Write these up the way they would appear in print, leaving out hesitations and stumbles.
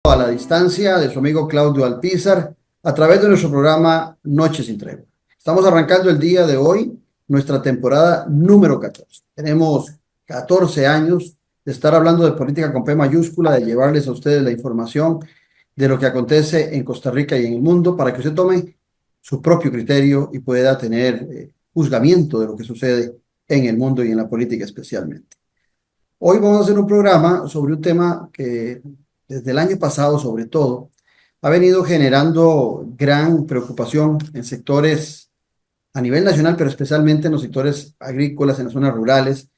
A la distancia de su amigo Claudio Alpizar a través de nuestro programa Noches sin Tregua. Estamos arrancando el día de hoy nuestra temporada número 14. Tenemos 14 años de estar hablando de política con P mayúscula, de llevarles a ustedes la información de lo que acontece en Costa Rica y en el mundo para que usted tome su propio criterio y pueda tener juzgamiento de lo que sucede en el mundo y en la política especialmente. Hoy vamos a hacer un programa sobre un tema que desde el año pasado, sobre todo, ha venido generando gran preocupación en sectores a nivel nacional, pero especialmente en los sectores agrícolas, en las zonas rurales,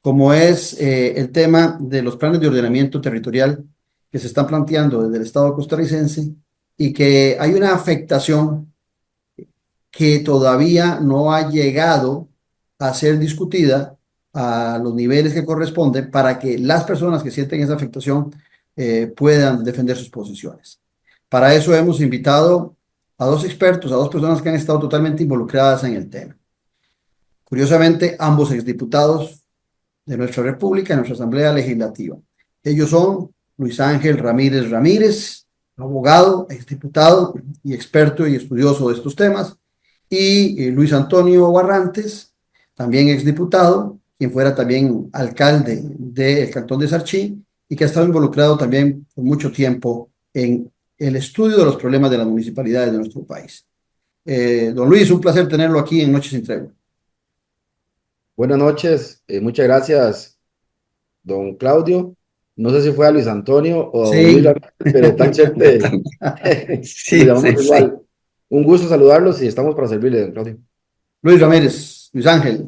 como es el tema de los planes de ordenamiento territorial que se están planteando desde el Estado costarricense y que hay una afectación que todavía no ha llegado a ser discutida a los niveles que corresponden para que las personas que sienten esa afectación puedan defender sus posiciones. Para eso hemos invitado a dos expertos, a dos personas que han estado totalmente involucradas en el tema. Curiosamente, ambos exdiputados de nuestra República, de nuestra Asamblea Legislativa. Ellos son Luis Ángel Ramírez Ramírez, abogado, exdiputado y experto y estudioso de estos temas, y Luis Antonio Barrantes, también exdiputado, quien fuera también alcalde del Cantón de Sarchí y que ha estado involucrado también por mucho tiempo en el estudio de los problemas de las municipalidades de nuestro país. Don Luis, un placer tenerlo aquí en Noches sin Tregua. Buenas noches, muchas gracias, don Claudio. No sé si fue a Luis Antonio o a don Luis, Sí. pero tan chévere. Lo llamamos igual. Un gusto saludarlos y estamos para servirle, don Claudio. Luis Ramírez, Luis Ángel.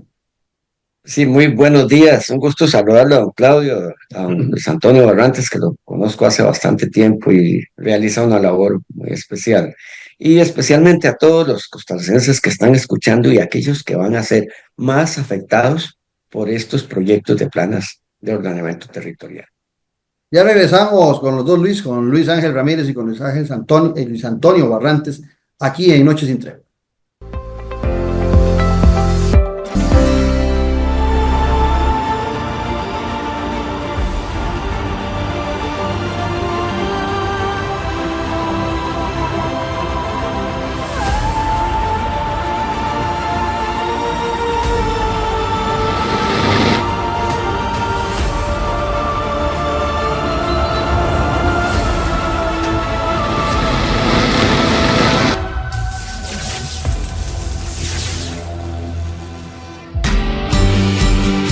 Sí, muy buenos días. Un gusto saludarlo a don Claudio, a don Luis Antonio Barrantes, que lo conozco hace bastante tiempo y realiza una labor muy especial. Y especialmente a todos los costarricenses que están escuchando y a aquellos que van a ser más afectados por estos proyectos de planes de ordenamiento territorial. Ya regresamos con los dos Luis, con Luis Ángel Ramírez y con Luis Antonio Barrantes, aquí en Noches sin Tregua.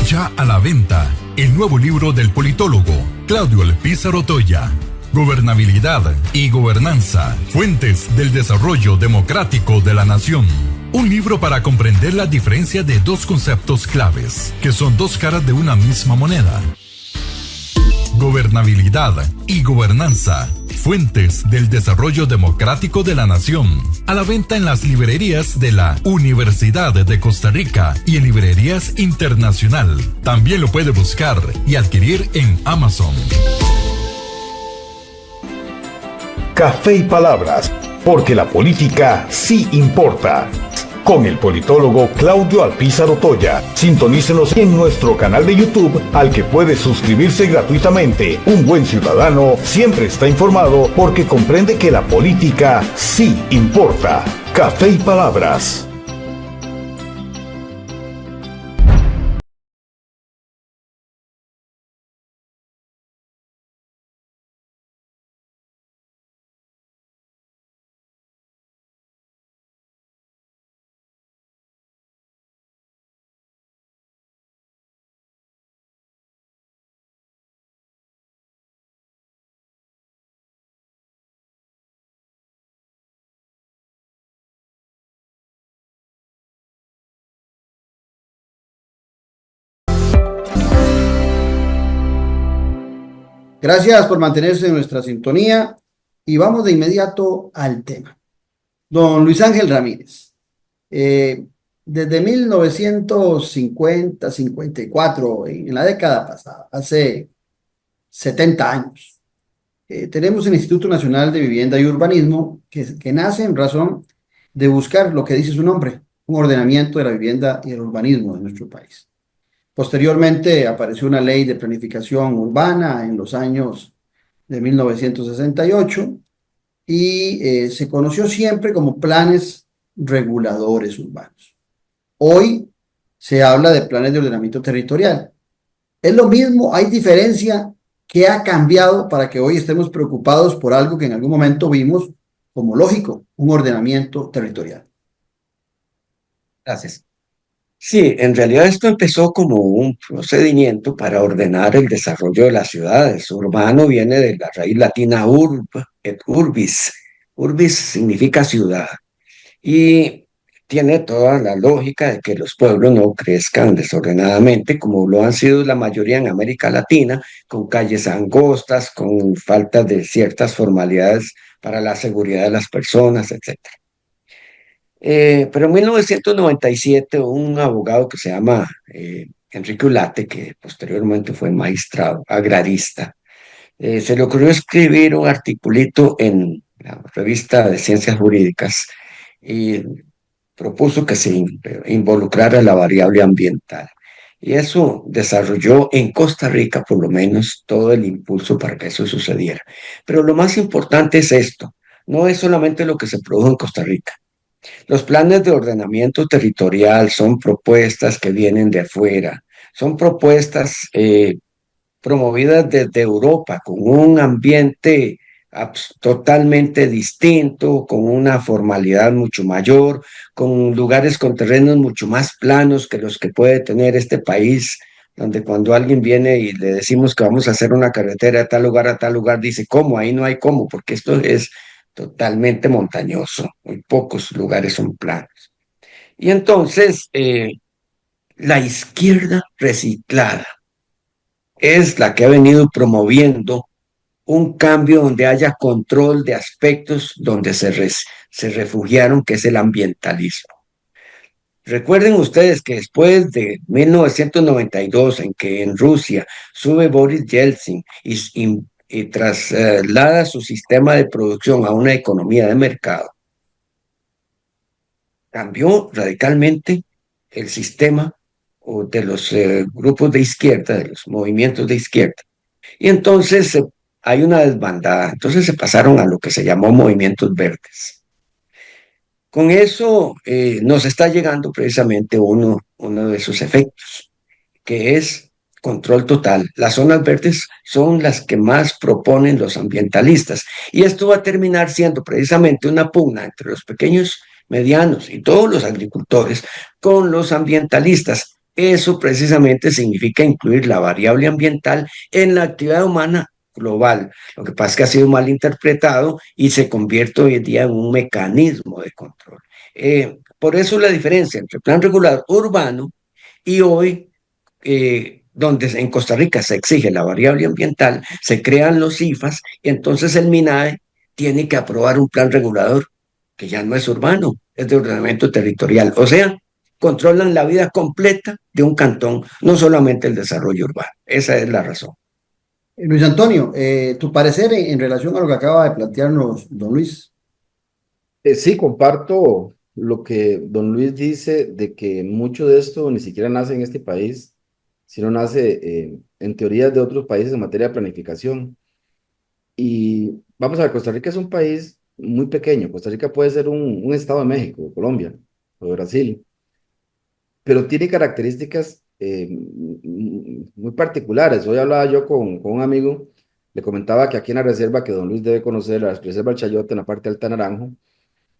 Ya a la venta, el nuevo libro del politólogo Claudio Alpizar Otoya. Gobernabilidad y gobernanza, fuentes del desarrollo democrático de la nación. Un libro para comprender la diferencia de dos conceptos claves, que son dos caras de una misma moneda. Gobernabilidad y gobernanza, fuentes del desarrollo democrático de la nación. A la venta en las librerías de la Universidad de Costa Rica y en librerías internacional. También lo puede buscar y adquirir en Amazon. Café y Palabras, porque la política sí importa. Con el politólogo Claudio Alpizar Otoya. Sintonícenos en nuestro canal de YouTube, al que puede suscribirse gratuitamente. Un buen ciudadano siempre está informado porque comprende que la política sí importa. Café y Palabras. Gracias por mantenerse en nuestra sintonía y vamos de inmediato al tema. Don Luis Ángel Ramírez, desde 1950-54, en la década pasada, hace 70 años, tenemos el Instituto Nacional de Vivienda y Urbanismo que nace en razón de buscar lo que dice su nombre, un ordenamiento de la vivienda y el urbanismo de nuestro país. Posteriormente apareció una ley de planificación urbana en los años de 1968 y se conoció siempre como planes reguladores urbanos. Hoy se habla de planes de ordenamiento territorial. ¿Es lo mismo? ¿Hay diferencia? ¿Qué ha cambiado para que hoy estemos preocupados por algo que en algún momento vimos como lógico, un ordenamiento territorial? Gracias. Sí, en realidad esto empezó como un procedimiento para ordenar el desarrollo de las ciudades. Urbano viene de la raíz latina et urbis. Urbis significa ciudad y tiene toda la lógica de que los pueblos no crezcan desordenadamente como lo han sido la mayoría en América Latina, con calles angostas, con falta de ciertas formalidades para la seguridad de las personas, etc. Pero en 1997 un abogado que se llama Enrique Ulate, que posteriormente fue magistrado agrarista, se le ocurrió escribir un articulito en la revista de Ciencias Jurídicas y propuso que se involucrara la variable ambiental. Y eso desarrolló en Costa Rica, por lo menos, todo el impulso para que eso sucediera. Pero lo más importante es esto, no es solamente lo que se produjo en Costa Rica. Los planes de ordenamiento territorial son propuestas que vienen de afuera, son propuestas promovidas desde Europa con un ambiente totalmente distinto, con una formalidad mucho mayor, con lugares con terrenos mucho más planos que los que puede tener este país, donde cuando alguien viene y le decimos que vamos a hacer una carretera de tal lugar a tal lugar, dice, ¿cómo? Ahí no hay cómo, porque esto es totalmente montañoso, muy pocos lugares son planos. Y entonces, la izquierda reciclada es la que ha venido promoviendo un cambio donde haya control de aspectos donde se refugiaron, que es el ambientalismo. Recuerden ustedes que después de 1992, en que en Rusia sube Boris Yeltsin y traslada su sistema de producción a una economía de mercado, cambió radicalmente el sistema de los grupos de izquierda, de los movimientos de izquierda. Y entonces hay una desbandada. Entonces se pasaron a lo que se llamó movimientos verdes. Con eso nos está llegando precisamente uno de sus efectos, que es control total. Las zonas verdes son las que más proponen los ambientalistas. Y esto va a terminar siendo precisamente una pugna entre los pequeños, medianos y todos los agricultores con los ambientalistas. Eso precisamente significa incluir la variable ambiental en la actividad humana global. Lo que pasa es que ha sido mal interpretado y se convierte hoy en día en un mecanismo de control. Por eso la diferencia entre plan regulador urbano y hoy, donde en Costa Rica se exige la variable ambiental, se crean los IFAS y entonces el MINAE tiene que aprobar un plan regulador que ya no es urbano, es de ordenamiento territorial. O sea, controlan la vida completa de un cantón, no solamente el desarrollo urbano. Esa es la razón. Luis Antonio, tu parecer en relación a lo que acaba de plantearnos don Luis. Sí, comparto lo que don Luis dice de que mucho de esto ni siquiera nace en este país, sino nace en teorías de otros países en materia de planificación. Y vamos a ver, Costa Rica es un país muy pequeño. Costa Rica puede ser un estado de México, de Colombia o de Brasil, pero tiene características muy particulares. Hoy hablaba yo con un amigo, le comentaba que aquí en la reserva que don Luis debe conocer, la reserva del Chayote, en la parte alta de Naranjo,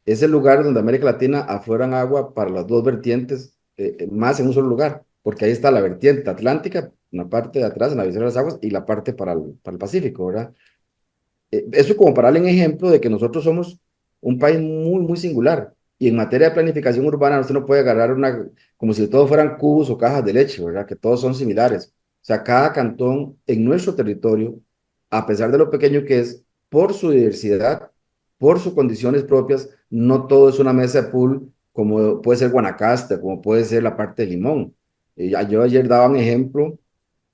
es el lugar donde América Latina afloran agua para las dos vertientes, más en un solo lugar, porque ahí está la vertiente atlántica, en la parte de atrás, en la visión de las aguas, y la parte para el Pacífico, ¿verdad? Eso como para darle un ejemplo de que nosotros somos un país muy, muy singular. Y en materia de planificación urbana, usted no puede agarrar como si todos fueran cubos o cajas de leche, ¿verdad? Que todos son similares. O sea, cada cantón en nuestro territorio, a pesar de lo pequeño que es, por su diversidad, por sus condiciones propias, no todo es una mesa de pool como puede ser Guanacaste, como puede ser la parte de Limón. Yo ayer daba un ejemplo,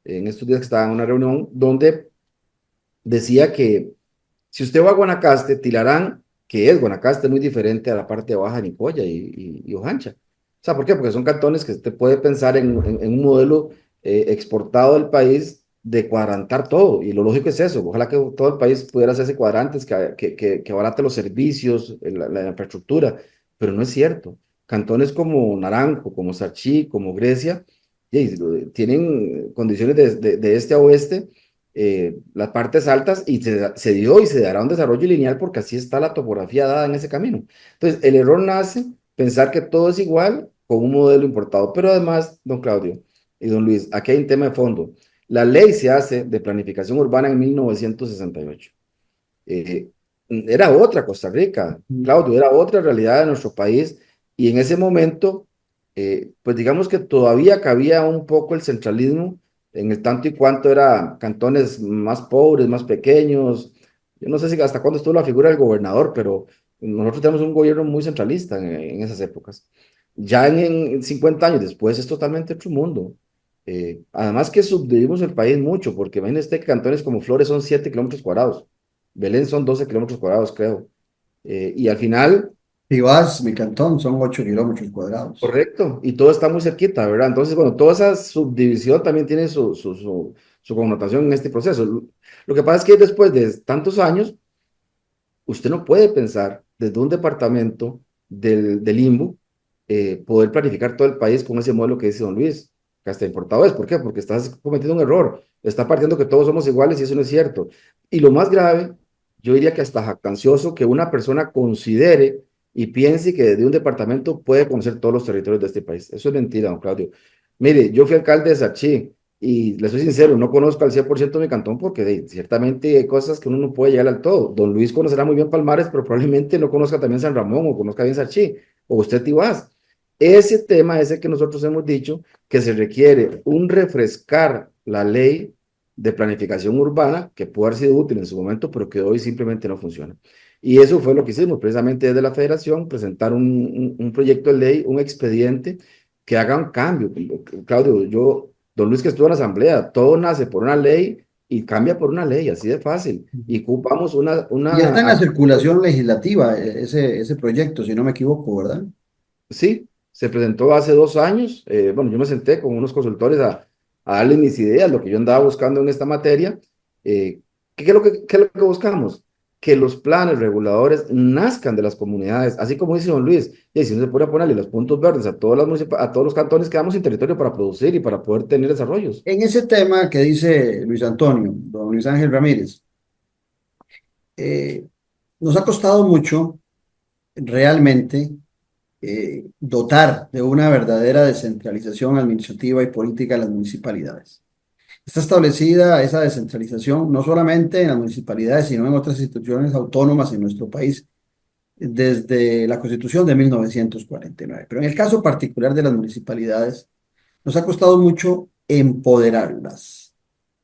en estos días que estaba en una reunión, donde decía que si usted va a Guanacaste, Tilarán, que es Guanacaste, muy diferente a la parte de Baja Nicoya y Ojancha. O sea, ¿por qué? Porque son cantones que usted puede pensar en un modelo exportado del país de cuadrantar todo, y lo lógico es eso, ojalá que todo el país pudiera hacerse cuadrantes, que abarate los servicios, la infraestructura, pero no es cierto. Cantones como Naranjo, como Sarchí, como Grecia, tienen condiciones de este a oeste, las partes altas, y se dio y se dará un desarrollo lineal porque así está la topografía dada en ese camino. Entonces, el error nace pensar que todo es igual con un modelo importado, pero además, don Claudio y don Luis, aquí hay un tema de fondo. La ley se hace de planificación urbana en 1968. Eh, Era otra Costa Rica, Claudio, era otra realidad de nuestro país, y en ese momento, pues digamos que todavía cabía un poco el centralismo, en el tanto y cuanto era cantones más pobres, más pequeños. Yo no sé si hasta cuándo estuvo la figura del gobernador, pero nosotros tenemos un gobierno muy centralista en esas épocas. Ya en 50 años después es totalmente otro mundo. Además que subdividimos el país mucho, porque imagínese que cantones como Flores son 7 kilómetros cuadrados, Belén son 12 kilómetros cuadrados, creo. Y al final, Tibás, mi cantón, son 8 kilómetros cuadrados. correcto, y todo está muy cerquita, ¿verdad? Entonces, bueno, toda esa subdivisión también tiene su connotación en este proceso. Lo que pasa es que después de tantos años, usted no puede pensar desde un departamento del limbo poder planificar todo el país con ese modelo que dice don Luis, que hasta importado es. ¿Por qué? Porque estás cometiendo un error. Está partiendo que todos somos iguales y eso no es cierto. Y lo más grave, yo diría que hasta jactancioso, que una persona considere y piense que desde un departamento puede conocer todos los territorios de este país. Eso es mentira, don Claudio. Mire, yo fui alcalde de Sachí, y le soy sincero, no conozco al 100% mi cantón porque ciertamente hay cosas que uno no puede llegar al todo. Don Luis conocerá muy bien Palmares, pero probablemente no conozca también San Ramón o conozca bien Sarchí, o usted Tibás. Ese tema es el que nosotros hemos dicho que se requiere un refrescar la ley de planificación urbana, que pudo haber sido útil en su momento, pero que hoy simplemente no funciona. Y eso fue lo que hicimos precisamente desde la federación, presentar un proyecto de ley, un expediente que haga un cambio. Claudio, don Luis que estuvo en la asamblea, todo nace por una ley y cambia por una ley, así de fácil. Y ocupamos Y ya está en la circulación legislativa ese proyecto, si no me equivoco, ¿verdad? Sí, se presentó hace 2 años. Bueno, yo me senté con unos consultores a darles mis ideas, lo que yo andaba buscando en esta materia. ¿Qué es qué es lo que buscamos? Que los planes reguladores nazcan de las comunidades, así como dice don Luis, y si no se puede ponerle los puntos verdes a a todos los cantones, quedamos sin territorio para producir y para poder tener desarrollos. En ese tema que dice Luis Antonio, don Luis Ángel Ramírez, eh, nos ha costado mucho realmente dotar de una verdadera descentralización administrativa y política a las municipalidades. Está establecida esa descentralización no solamente en las municipalidades, sino en otras instituciones autónomas en nuestro país desde la Constitución de 1949. Pero en el caso particular de las municipalidades, nos ha costado mucho empoderarlas.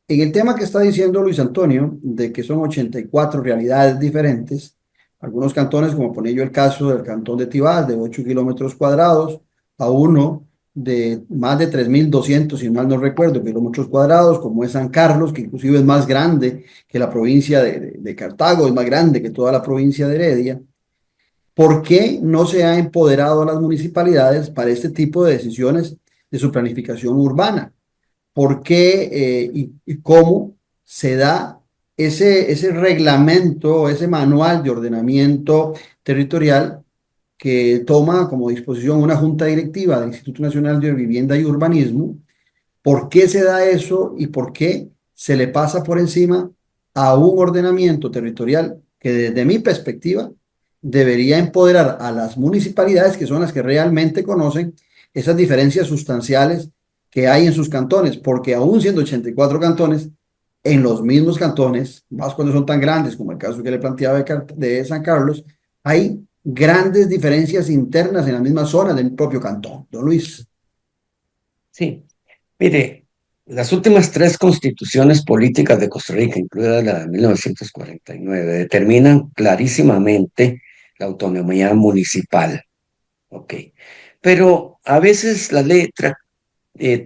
En el tema que está diciendo Luis Antonio, de que son 84 realidades diferentes, algunos cantones, como pone yo el caso del cantón de Tibás, de 8 kilómetros cuadrados, a uno de más de 3.200, si mal no recuerdo, kilómetros cuadrados, como es San Carlos, que inclusive es más grande que la provincia de Cartago, es más grande que toda la provincia de Heredia. ¿Por qué no se ha empoderado a las municipalidades para este tipo de decisiones de su planificación urbana? ¿Por qué y cómo se da ese reglamento, ese manual de ordenamiento territorial que toma como disposición una junta directiva del Instituto Nacional de Vivienda y Urbanismo? ¿Por qué se da eso y por qué se le pasa por encima a un ordenamiento territorial que desde mi perspectiva debería empoderar a las municipalidades, que son las que realmente conocen esas diferencias sustanciales que hay en sus cantones? Porque aún siendo 84 cantones, en los mismos cantones, más cuando son tan grandes como el caso que le planteaba de San Carlos, hay grandes diferencias internas en la misma zona del propio cantón. Don Luis. Sí, mire, las últimas tres constituciones políticas de Costa Rica, incluida la de 1949, determinan clarísimamente la autonomía municipal. Ok, pero a veces la letra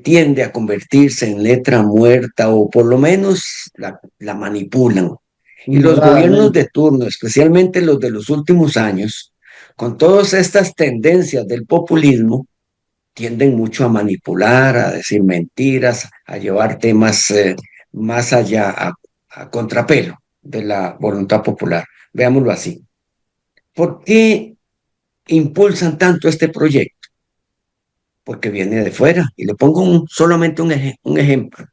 tiende a convertirse en letra muerta o por lo menos la manipulan. Y los gobiernos de turno, especialmente los de los últimos años, con todas estas tendencias del populismo, tienden mucho a manipular, a decir mentiras, a llevar temas más allá, a contrapelo de la voluntad popular. Veámoslo así. ¿Por qué impulsan tanto este proyecto? Porque viene de fuera. Y le pongo solamente un ejemplo.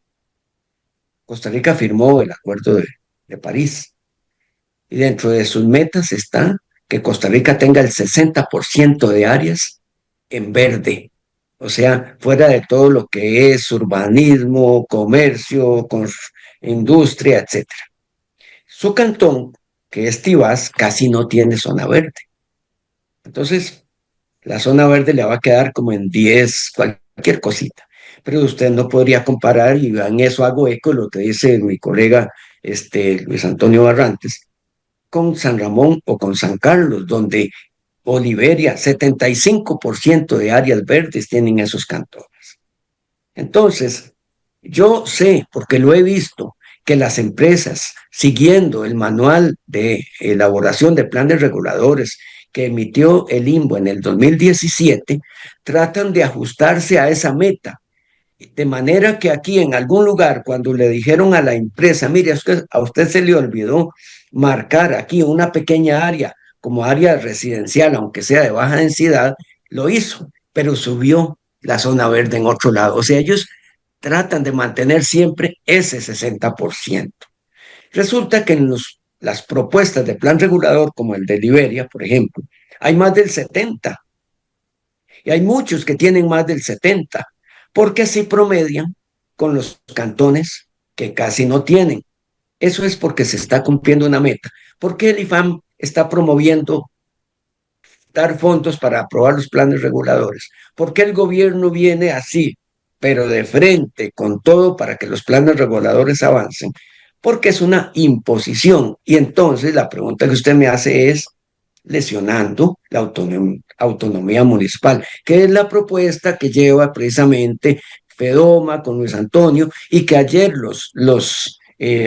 Costa Rica firmó el Acuerdo de París y dentro de sus metas está que Costa Rica tenga el 60% de áreas en verde, o sea, fuera de todo lo que es urbanismo, comercio, industria, etcétera. Su cantón, que es Tibás, casi no tiene zona verde. Entonces, la zona verde le va a quedar como en 10, cualquier cosita. Pero usted no podría comparar, y en eso hago eco lo que dice mi colega Luis Antonio Barrantes, con San Ramón o con San Carlos, donde Oliveria, 75% de áreas verdes tienen esos cantones. Entonces, yo sé, porque lo he visto, que las empresas, siguiendo el manual de elaboración de planes reguladores que emitió el INVO en el 2017, tratan de ajustarse a esa meta. De manera que aquí en algún lugar, cuando le dijeron a la empresa, mire, a usted se le olvidó marcar aquí una pequeña área como área residencial, aunque sea de baja densidad, lo hizo, pero subió la zona verde en otro lado. O sea, ellos tratan de mantener siempre ese 60%. Resulta que en las propuestas de plan regulador, como el de Liberia, por ejemplo, hay más del 70%. Y hay muchos que tienen más del 70%, porque así promedian con los cantones que casi no tienen. Eso es porque se está cumpliendo una meta. ¿Por qué el IFAM está promoviendo dar fondos para aprobar los planes reguladores? ¿Por qué el gobierno viene así, pero de frente con todo para que los planes reguladores avancen? Porque es una imposición. Y entonces la pregunta que usted me hace es, lesionando la autonomía municipal, que es la propuesta que lleva precisamente Fedoma con Luis Antonio y que ayer los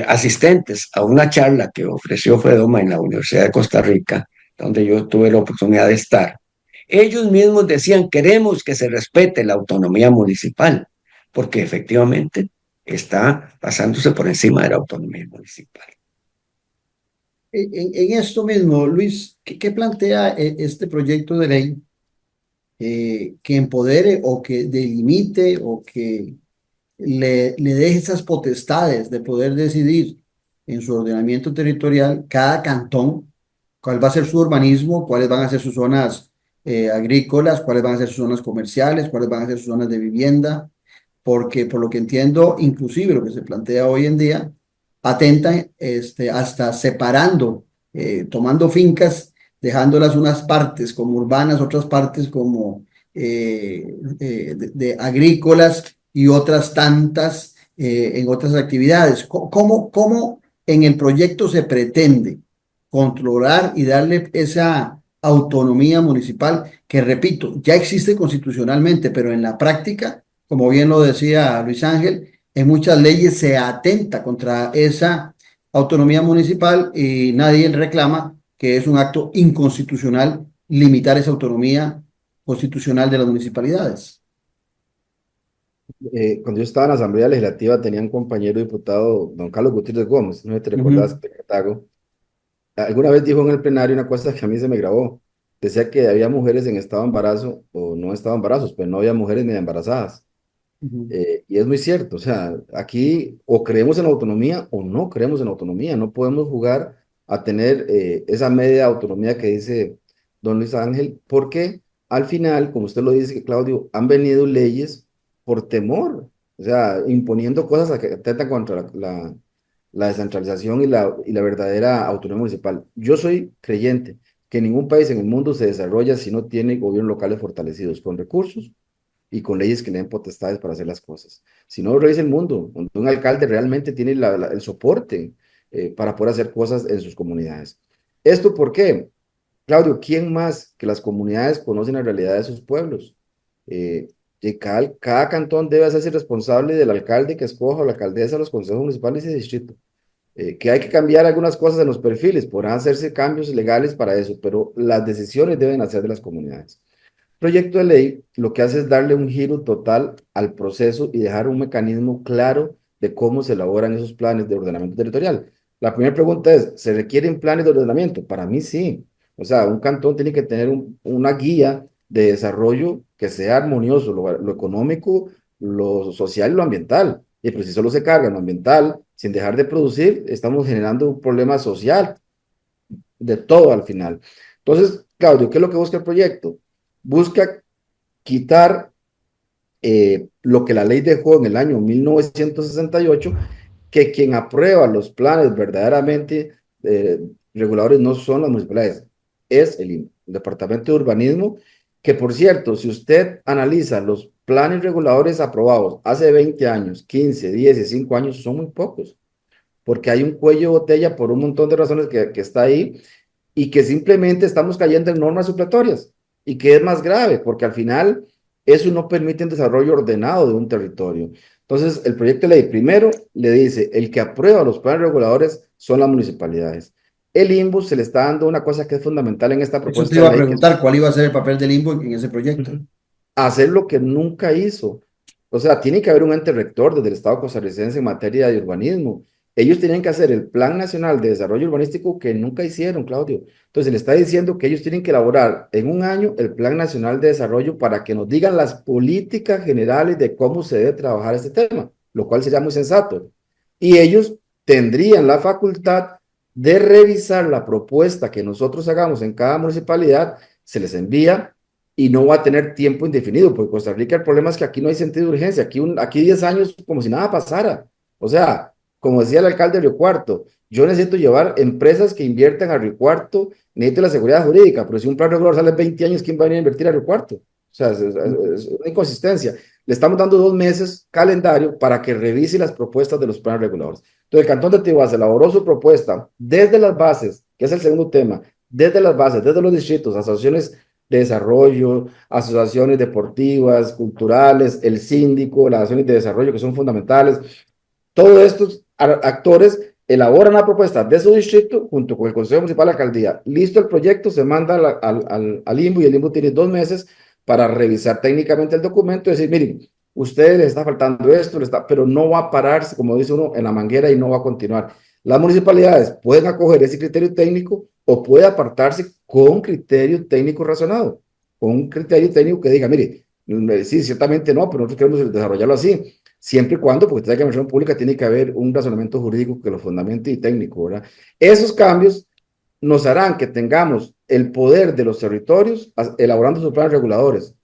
asistentes a una charla que ofreció Fedoma en la Universidad de Costa Rica, donde yo tuve la oportunidad de estar, ellos mismos decían, queremos que se respete la autonomía municipal, porque efectivamente está pasándose por encima de la autonomía municipal. En esto mismo, Luis, ¿qué plantea este proyecto de ley que empodere o que delimite o que le deje esas potestades de poder decidir en su ordenamiento territorial cada cantón cuál va a ser su urbanismo, cuáles van a ser sus zonas agrícolas, cuáles van a ser sus zonas comerciales, cuáles van a ser sus zonas de vivienda? Porque por lo que entiendo, inclusive lo que se plantea hoy en día, atenta hasta separando, tomando fincas, dejándolas unas partes como urbanas, otras partes como de agrícolas y otras tantas en otras actividades. ¿Cómo en el proyecto se pretende controlar y darle esa autonomía municipal que, repito, ya existe constitucionalmente, pero en la práctica, como bien lo decía Luis Ángel, en muchas leyes se atenta contra esa autonomía municipal y nadie reclama que es un acto inconstitucional limitar esa autonomía constitucional de las municipalidades? Cuando yo estaba en la Asamblea Legislativa tenía un compañero diputado, don Carlos Gutiérrez Gómez, no sé si te recordás, de Cartago. Alguna vez dijo en el plenario una cosa que a mí se me grabó. Decía que había mujeres en estado de embarazo o no estado de embarazos, pero no había mujeres medio embarazadas. Ujú. Y es muy cierto, o sea, aquí o creemos en la autonomía o no creemos en la autonomía. No podemos jugar a tener esa media autonomía que dice don Luis Ángel, porque al final, como usted lo dice, Claudio, han venido leyes por temor, o sea, imponiendo cosas que atentan contra la descentralización y la verdadera autonomía municipal. Yo soy creyente que ningún país en el mundo se desarrolla si no tiene gobiernos locales fortalecidos con recursos y con leyes que le den potestades para hacer las cosas. Si no, revisa el mundo, donde un alcalde realmente tiene el soporte para poder hacer cosas en sus comunidades. ¿Esto por qué? Claudio, ¿quién más que las comunidades conocen la realidad de sus pueblos? Y cada cantón debe hacerse responsable del alcalde que escoja o la alcaldesa de los consejos municipales y de distrito. Que hay que cambiar algunas cosas en los perfiles, podrán hacerse cambios legales para eso, pero las decisiones deben hacer de las comunidades. Proyecto de ley lo que hace es darle un giro total al proceso y dejar un mecanismo claro de cómo se elaboran esos planes de ordenamiento territorial. La primera pregunta es, ¿se requieren planes de ordenamiento? Para mí sí. O sea, un cantón tiene que tener una guía de desarrollo que sea armonioso, lo económico, lo social y lo ambiental. Y pero si solo se carga en lo ambiental, sin dejar de producir, estamos generando un problema social de todo al final. Entonces, Claudio, ¿qué es lo que busca el proyecto? Busca quitar lo que la ley dejó en el año 1968, que quien aprueba los planes verdaderamente reguladores no son las municipalidades, es el Departamento de Urbanismo, que por cierto, si usted analiza los planes reguladores aprobados hace 20 años, 15, 10 y 5 años, son muy pocos, porque hay un cuello de botella por un montón de razones que está ahí y que simplemente estamos cayendo en normas supletorias y que es más grave, porque al final eso no permite un desarrollo ordenado de un territorio. Entonces, el proyecto de ley primero le dice, el que aprueba los planes reguladores son las municipalidades. El INBU se le está dando una cosa que es fundamental en esta Eso te propuesta iba de a ley, que es preguntar, ¿cuál iba a ser el papel del INBO en ese proyecto? hacer lo que nunca hizo. O sea, tiene que haber un ente rector desde el Estado costarricense en materia de urbanismo. Ellos tienen que hacer el Plan Nacional de Desarrollo Urbanístico que nunca hicieron, Claudio. Entonces, le está diciendo que ellos tienen que elaborar en un año el Plan Nacional de Desarrollo para que nos digan las políticas generales de cómo se debe trabajar este tema, lo cual sería muy sensato. Y ellos tendrían la facultad de revisar la propuesta que nosotros hagamos en cada municipalidad, se les envía y no va a tener tiempo indefinido, porque Costa Rica el problema es que aquí no hay sentido de urgencia, aquí 10 años como si nada pasara. O sea, como decía el alcalde de Río Cuarto, yo necesito llevar empresas que inviertan a Río Cuarto, necesito la seguridad jurídica, pero si un plan regulador sale en 20 años, ¿quién va a venir a invertir a Río Cuarto? O sea, es una inconsistencia. Le estamos dando 2 meses calendario para que revise las propuestas de los planes reguladores. Entonces, el Cantón de Tibás elaboró su propuesta desde las bases, que es el segundo tema, desde las bases, desde los distritos, asociaciones de desarrollo, asociaciones deportivas, culturales, el síndico, las acciones de desarrollo que son fundamentales. Todos estos actores elaboran la propuesta de su distrito junto con el Consejo Municipal de la Alcaldía. Listo el proyecto, se manda al INBU y el INBU tiene 2 meses para revisar técnicamente el documento y decir, miren, ustedes les está faltando esto, pero no va a pararse, como dice uno, en la manguera y no va a continuar. Las municipalidades pueden acoger ese criterio técnico o puede apartarse con criterio técnico razonado, con un criterio técnico que diga, mire, sí, ciertamente no, pero nosotros queremos desarrollarlo así, siempre y cuando, porque usted sabe que en la administración pública tiene que haber un razonamiento jurídico que lo fundamente y técnico, ¿verdad? Esos cambios nos harán que tengamos el poder de los territorios elaborando sus planes reguladores.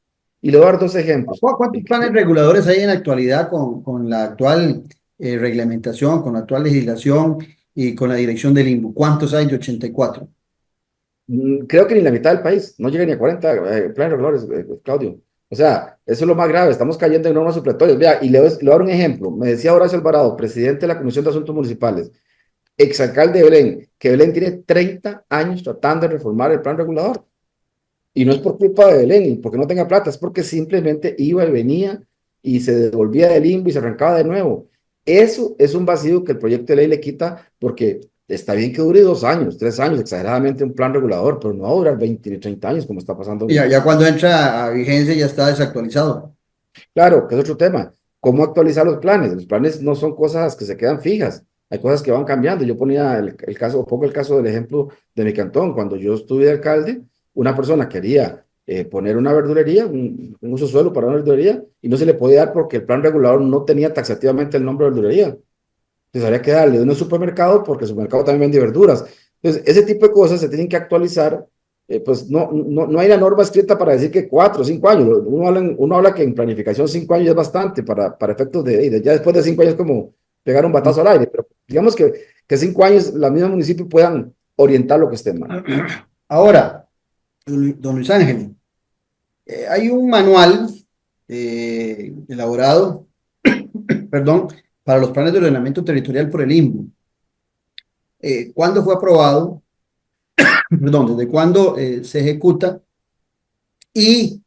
Y le voy a dar 2 ejemplos. ¿Cuántos planes reguladores hay en la actualidad con la actual reglamentación, con la actual legislación y con la dirección del INBU? ¿Cuántos hay de 84? Creo que ni la mitad del país, no llega ni a 40 planes reguladores, Claudio. O sea, eso es lo más grave, estamos cayendo en normas supletorias. Vea, y le voy a dar un ejemplo. Me decía Horacio Alvarado, presidente de la Comisión de Asuntos Municipales, exalcalde de Belén, que Belén tiene 30 años tratando de reformar el plan regulador. Y no es por culpa de Belén, y porque no tenga plata, es porque simplemente iba y venía y se devolvía del limbo y se arrancaba de nuevo. Eso es un vacío que el proyecto de ley le quita, porque está bien que dure 2 años, 3 años, exageradamente un plan regulador, pero no va a durar 20 ni 30 años como está pasando. Y ya cuando entra a vigencia ya está desactualizado. Claro, que es otro tema. ¿Cómo actualizar los planes? Los planes no son cosas que se quedan fijas, hay cosas que van cambiando. Yo ponía el caso, pongo el caso del ejemplo de mi cantón. Cuando yo estuve de alcalde, una persona quería poner una verdulería, un uso suelo para una verdulería, y no se le podía dar porque el plan regulador no tenía taxativamente el nombre de verdulería. Entonces habría que darle de un supermercado porque el supermercado también vende verduras. Entonces, ese tipo de cosas se tienen que actualizar. Pues no hay la norma escrita para decir que 4 o 5 años. Uno habla que en planificación 5 años es bastante para efectos ya después de 5 años como pegar un batazo al aire, pero digamos que 5 años la misma municipio puedan orientar lo que esté mal. Ahora, don Luis Ángel, hay un manual elaborado, perdón, para los planes de ordenamiento territorial por el INBU. ¿Cuándo fue aprobado? Perdón, ¿desde cuándo se ejecuta? ¿Y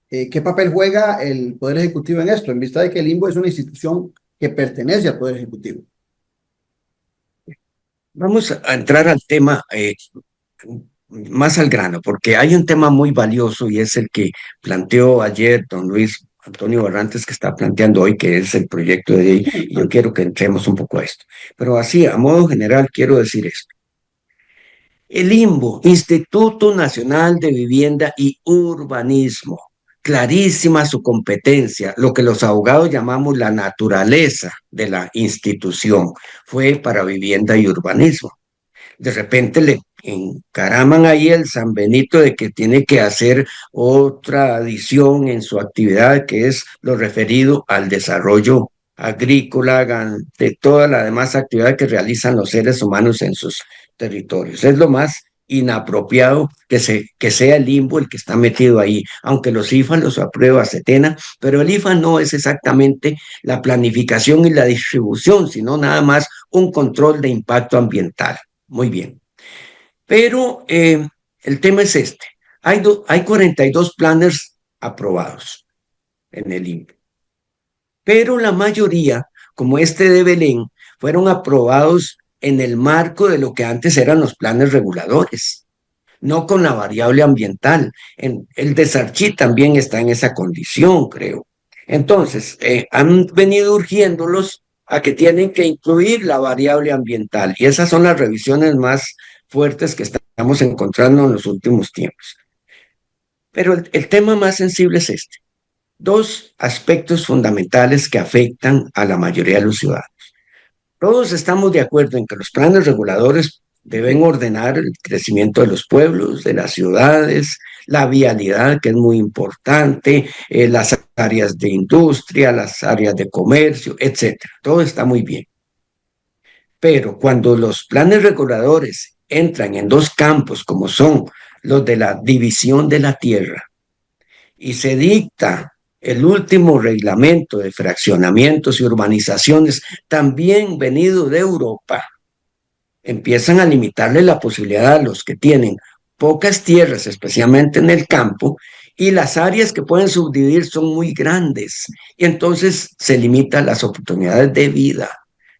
qué papel juega el Poder Ejecutivo en esto? En vista de que el INBU es una institución que pertenece al Poder Ejecutivo. Vamos a entrar al tema más al grano, porque hay un tema muy valioso y es el que planteó ayer don Luis Antonio Barrantes que está planteando hoy, que es el proyecto de ley, y yo quiero que entremos un poco a esto. Pero así, a modo general, quiero decir esto. El INVU, Instituto Nacional de Vivienda y Urbanismo, clarísima su competencia, lo que los abogados llamamos la naturaleza de la institución, fue para vivienda y urbanismo. De repente le encaraman ahí el San Benito de que tiene que hacer otra adición en su actividad, que es lo referido al desarrollo agrícola, de toda la demás actividad que realizan los seres humanos en sus territorios. Es lo más inapropiado que sea el limbo el que está metido ahí, aunque los IFA los aprueba Setena, pero el IFA no es exactamente la planificación y la distribución, sino nada más un control de impacto ambiental. Muy bien. Pero el tema es este. Hay 42 planners aprobados en el INPE, pero la mayoría, como este de Belén, fueron aprobados en el marco de lo que antes eran los planes reguladores, no con la variable ambiental. El de Sarchí también está en esa condición, creo. Entonces, han venido urgiéndolos a que tienen que incluir la variable ambiental, y esas son las revisiones más fuertes que estamos encontrando en los últimos tiempos. Pero el tema más sensible es este. Dos aspectos fundamentales que afectan a la mayoría de los ciudadanos. Todos estamos de acuerdo en que los planes reguladores deben ordenar el crecimiento de los pueblos, de las ciudades, la vialidad, que es muy importante, las áreas de industria, las áreas de comercio, etcétera. Todo está muy bien. Pero cuando los planes reguladores entran en dos campos, como son los de la división de la tierra, y se dicta el último reglamento de fraccionamientos y urbanizaciones, también venido de Europa, empiezan a limitarle la posibilidad a los que tienen pocas tierras, especialmente en el campo, y las áreas que pueden subdividir son muy grandes, y entonces se limitan las oportunidades de vida,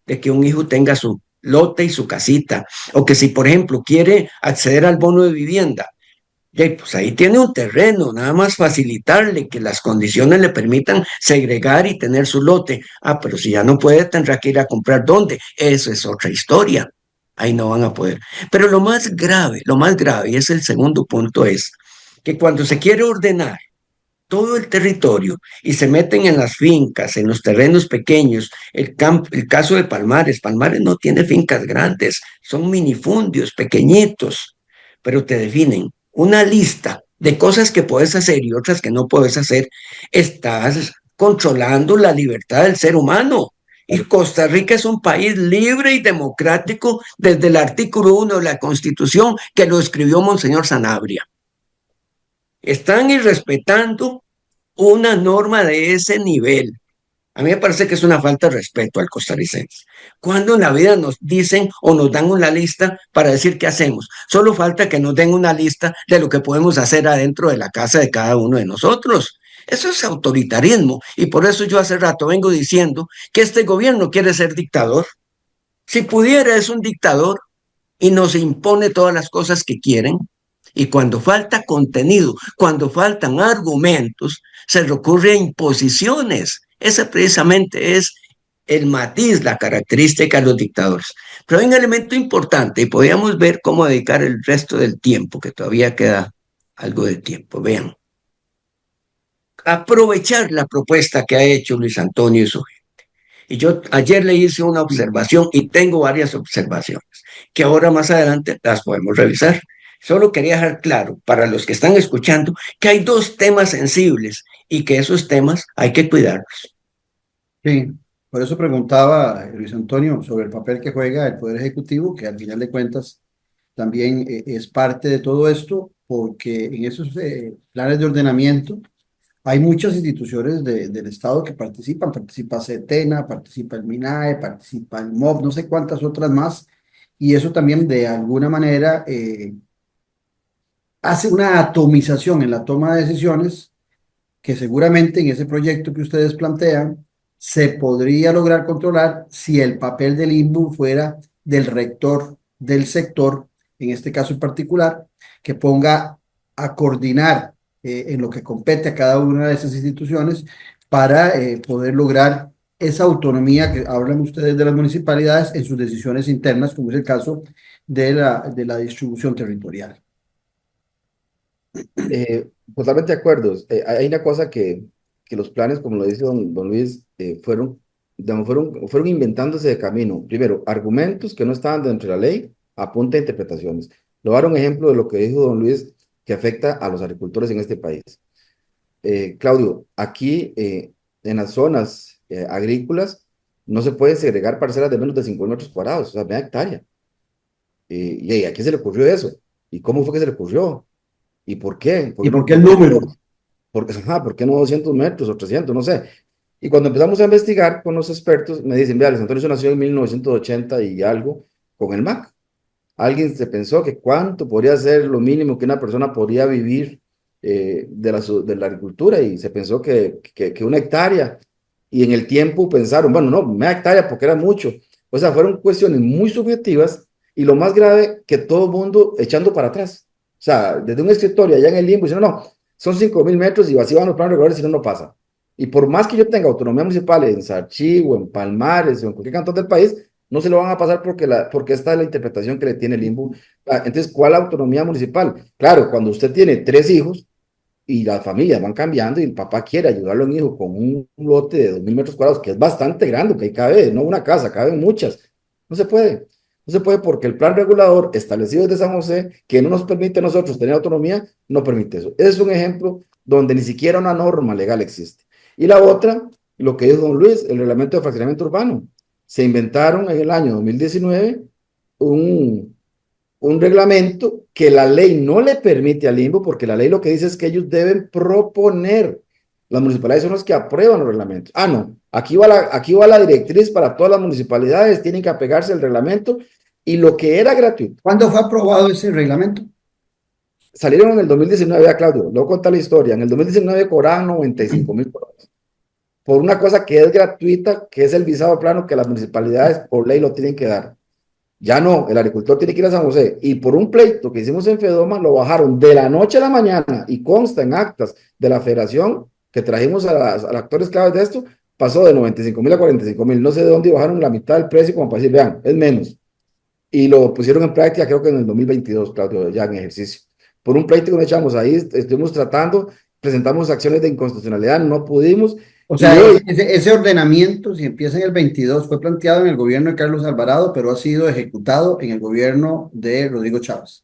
de que un hijo tenga su lote y su casita, o que si, por ejemplo, quiere acceder al bono de vivienda, pues ahí tiene un terreno, nada más facilitarle que las condiciones le permitan segregar y tener su lote. Pero si ya no puede, tendrá que ir a comprar dónde. Eso es otra historia. Ahí no van a poder. Pero lo más grave, y es el segundo punto, es que cuando se quiere ordenar todo el territorio y se meten en las fincas, en los terrenos pequeños, el caso de Palmares no tiene fincas grandes, son minifundios pequeñitos, pero te definen una lista de cosas que puedes hacer y otras que no puedes hacer. Estás controlando la libertad del ser humano. Y Costa Rica es un país libre y democrático desde el artículo 1 de la Constitución, que lo escribió Monseñor Sanabria. Están irrespetando una norma de ese nivel. A mí me parece que es una falta de respeto al costarricense. Cuando en la vida nos dicen o nos dan una lista para decir qué hacemos, solo falta que nos den una lista de lo que podemos hacer adentro de la casa de cada uno de nosotros. Eso es autoritarismo, y por eso yo hace rato vengo diciendo que este gobierno quiere ser dictador. Si pudiera, es un dictador y nos impone todas las cosas que quieren. Y cuando falta contenido, cuando faltan argumentos, se recurre a imposiciones. Ese precisamente es el matiz, la característica de los dictadores. Pero hay un elemento importante y podríamos ver cómo dedicar el resto del tiempo, que todavía queda algo de tiempo. Vean. Aprovechar la propuesta que ha hecho Luis Antonio y su gente. Y yo ayer le hice una observación y tengo varias observaciones que ahora más adelante las podemos revisar. Solo quería dejar claro para los que están escuchando que hay dos temas sensibles y que esos temas hay que cuidarlos. Sí, por eso preguntaba Luis Antonio sobre el papel que juega el Poder Ejecutivo, que al final de cuentas también es parte de todo esto, porque en esos planes de ordenamiento hay muchas instituciones del Estado que participan. Participa Setena, participa el MINAE, participa el MOB, no sé cuántas otras más, y eso también de alguna manera hace una atomización en la toma de decisiones que seguramente en ese proyecto que ustedes plantean se podría lograr controlar si el papel del INVU fuera del rector del sector, en este caso en particular, que ponga a coordinar en lo que compete a cada una de esas instituciones, para poder lograr esa autonomía que hablan ustedes de las municipalidades en sus decisiones internas, como es el caso de la distribución territorial. Totalmente de acuerdo. Hay una cosa que los planes, como lo dice don Luis, digamos, fueron inventándose de camino. Primero, argumentos que no estaban dentro de la ley, a punta de interpretaciones. Le voy a dar un ejemplo de lo que dijo don Luis que afecta a los agricultores en este país. Claudio, aquí en las zonas agrícolas no se pueden segregar parcelas de menos de 5 metros cuadrados, o sea, media hectárea. ¿Y a quién se le ocurrió eso? ¿Y cómo fue que se le ocurrió? ¿Y por qué? ¿Y por No, qué el número? ¿por qué no 200 metros o 300? No sé. Y cuando empezamos a investigar con los expertos, me dicen, vea, Luis Antonio nació en 1980 y algo con el MAC. Alguien se pensó que cuánto podría ser lo mínimo que una persona podría vivir de la agricultura y se pensó que 1 hectárea. Y en el tiempo pensaron, bueno, no, 1 hectárea porque era mucho. O sea, fueron cuestiones muy subjetivas y lo más grave que todo el mundo echando para atrás. O sea, desde un escritorio allá en el limbo diciendo, no, son 5.000 metros y así van los planes regulares si no, no pasa. Y por más que yo tenga autonomía municipal en Sarchí o en Palmares o en cualquier cantón del país, no se lo van a pasar porque esta es la interpretación que le tiene el INBU. Entonces, ¿cuál autonomía municipal? Claro, cuando usted tiene 3 hijos y las familias van cambiando y el papá quiere ayudarlo a un hijo con un lote de 2.000 metros cuadrados, que es bastante grande, que ahí cabe, no una casa, caben muchas. No se puede. No se puede porque el plan regulador establecido desde San José, que no nos permite a nosotros tener autonomía, no permite eso. Es un ejemplo donde ni siquiera una norma legal existe. Y la otra, lo que dijo don Luis, el reglamento de fraccionamiento urbano. Se inventaron en el año 2019 un reglamento que la ley no le permite al INBU, porque la ley lo que dice es que ellos deben proponer. Las municipalidades son las que aprueban los reglamentos. Ah, no, aquí va la directriz para todas las municipalidades, tienen que apegarse al reglamento, y lo que era gratuito. ¿Cuándo fue aprobado ese reglamento? Salieron en el 2019, ya Claudio, luego contar la historia. En el 2019 cobraban 95.000 por una cosa que es gratuita, que es el visado plano que las municipalidades por ley lo tienen que dar. Ya no, el agricultor tiene que ir a San José, y por un pleito que hicimos en Fedoma lo bajaron de la noche a la mañana, y consta en actas de la federación que trajimos a los actores claves de esto, pasó de 95.000 a 45.000, no sé de dónde bajaron la mitad del precio como para decir, vean, es menos, y lo pusieron en práctica creo que en el 2022, Claudio, ya en ejercicio. Por un pleito que nos echamos ahí, estuvimos tratando, presentamos acciones de inconstitucionalidad, no pudimos. O sea, ese ordenamiento, si empieza en el 22, fue planteado en el gobierno de Carlos Alvarado, pero ha sido ejecutado en el gobierno de Rodrigo Chávez.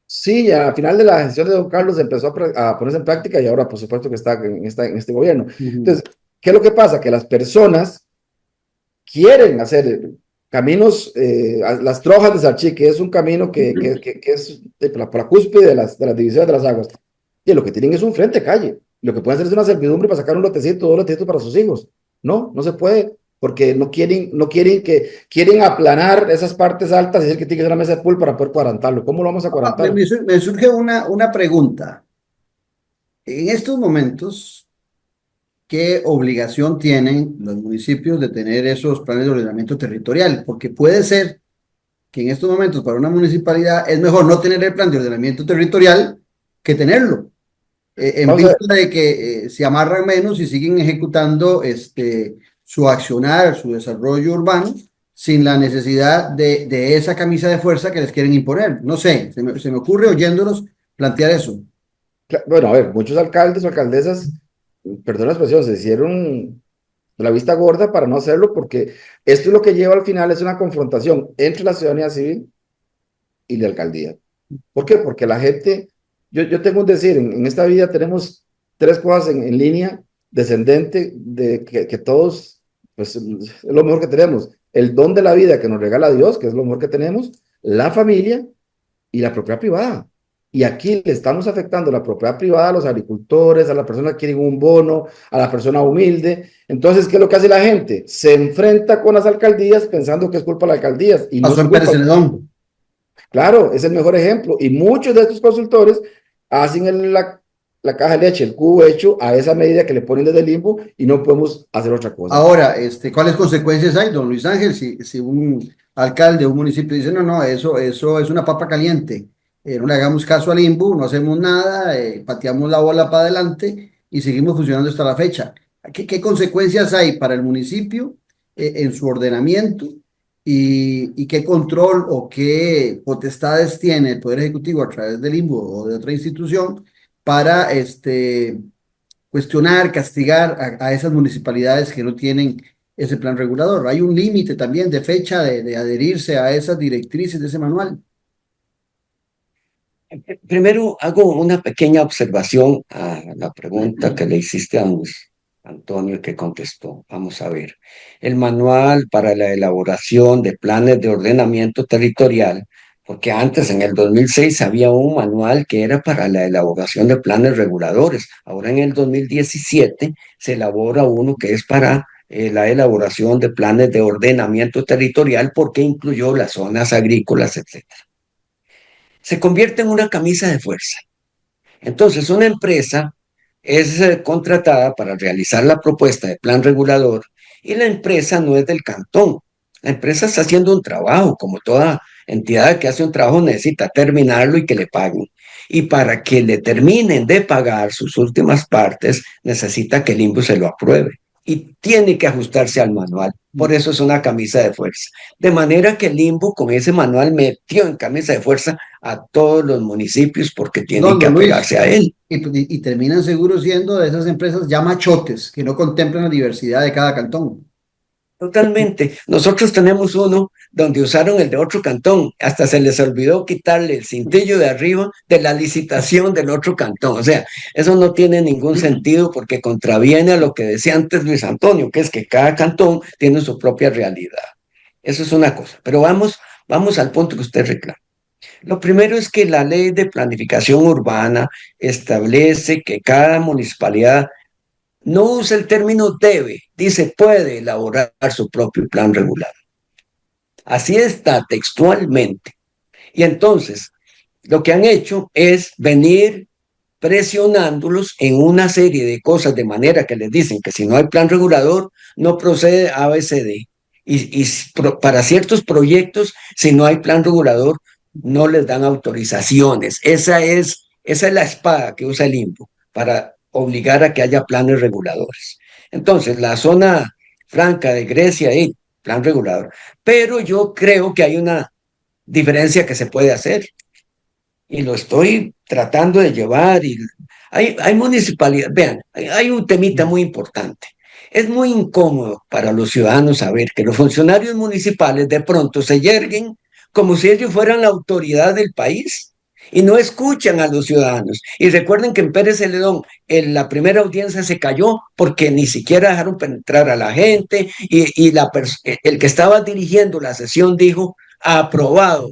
Sí, al final de la gestión de don Carlos empezó a ponerse en práctica y ahora por supuesto que está en este gobierno. Entonces, ¿qué es lo que pasa? Que las personas quieren hacer caminos, las Trojas de Sarchí, que es un camino que es por la cúspide de las divisiones de las aguas, y lo que tienen es un frente calle. Lo que pueden hacer es una servidumbre para sacar un lotecito, 2 lotecitos para sus hijos. No, no se puede, porque quieren aplanar esas partes altas y decir que tiene que ser una mesa de pool para poder cuarantarlo. ¿Cómo lo vamos a cuarantar? Me surge una pregunta. En estos momentos, ¿qué obligación tienen los municipios de tener esos planes de ordenamiento territorial? Porque puede ser que en estos momentos para una municipalidad es mejor no tener el plan de ordenamiento territorial que tenerlo. En vista de que se amarran menos y siguen ejecutando su accionar, su desarrollo urbano, sin la necesidad de esa camisa de fuerza que les quieren imponer. No sé, se me ocurre oyéndolos plantear eso. Bueno, a ver, muchos alcaldes o alcaldesas, perdón la expresión, se hicieron la vista gorda para no hacerlo, porque esto es lo que lleva al final, es una confrontación entre la ciudadanía civil y la alcaldía. ¿Por qué? Porque la gente... Yo tengo un decir, en esta vida tenemos 3 cosas en línea descendente de que todos, pues es lo mejor que tenemos. El don de la vida que nos regala Dios, que es lo mejor que tenemos, la familia y la propiedad privada. Y aquí le estamos afectando la propiedad privada a los agricultores, a la persona que quiere un bono, a la persona humilde. Entonces, ¿qué es lo que hace la gente? Se enfrenta con las alcaldías pensando que es culpa de las alcaldías. Y no es culpa. Claro, es el mejor ejemplo. Y muchos de estos consultores hacen la caja de leche, el cubo hecho a esa medida que le ponen desde el limbo y no podemos hacer otra cosa. Ahora, ¿cuáles consecuencias hay, don Luis Ángel? Si un alcalde de un municipio dice, no, eso es una papa caliente, no le hagamos caso al limbo, no hacemos nada, pateamos la bola para adelante y seguimos funcionando hasta la fecha. ¿Qué consecuencias hay para el municipio en su ordenamiento y qué control o qué potestades tiene el Poder Ejecutivo a través del limbo o de otra institución para cuestionar, castigar a esas municipalidades que no tienen ese plan regulador? ¿Hay un límite también de fecha de adherirse a esas directrices de ese manual? Primero hago una pequeña observación a la pregunta que le hiciste a Luis Antonio que contestó. Vamos a ver. El manual para la elaboración de planes de ordenamiento territorial, porque antes en el 2006 había un manual que era para la elaboración de planes reguladores. Ahora en el 2017 se elabora uno que es para la elaboración de planes de ordenamiento territorial porque incluyó las zonas agrícolas, etcétera. Se convierte en una camisa de fuerza. Entonces, una empresa es contratada para realizar la propuesta de plan regulador y la empresa no es del cantón. La empresa está haciendo un trabajo, como toda entidad que hace un trabajo necesita terminarlo y que le paguen. Y para que le terminen de pagar sus últimas partes, necesita que el INVU se lo apruebe y tiene que ajustarse al manual. Por eso es una camisa de fuerza. De manera que el INVU con ese manual metió en camisa de fuerza a todos los municipios porque tienen No, que don Luis, apegarse a él. y terminan seguros siendo de esas empresas ya machotes que no contemplan la diversidad de cada cantón. Totalmente. Nosotros tenemos uno donde usaron el de otro cantón. Hasta se les olvidó quitarle el cintillo de arriba de la licitación del otro cantón. O sea, eso no tiene ningún sentido porque contraviene a lo que decía antes Luis Antonio, que es que cada cantón tiene su propia realidad. Eso es una cosa. Pero vamos al punto que usted reclama. Lo primero es que la ley de planificación urbana establece que cada municipalidad no usa el término debe, dice puede elaborar su propio plan regular. Así está textualmente. Y entonces, lo que han hecho es venir presionándolos en una serie de cosas de manera que les dicen que si no hay plan regulador, no procede ABCD. Para ciertos proyectos, si no hay plan regulador, no les dan autorizaciones. Esa es la espada que usa el INVU para obligar a que haya planes reguladores. Entonces, la zona franca de Grecia, plan regulador. Pero yo creo que hay una diferencia que se puede hacer y lo estoy tratando de llevar. Y hay municipalidades, vean, hay un temita muy importante. Es muy incómodo para los ciudadanos saber que los funcionarios municipales de pronto se yerguen como si ellos fueran la autoridad del país y no escuchan a los ciudadanos. Y recuerden que en Pérez Celedón la primera audiencia se cayó porque ni siquiera dejaron penetrar a la gente y el que estaba dirigiendo la sesión dijo aprobado.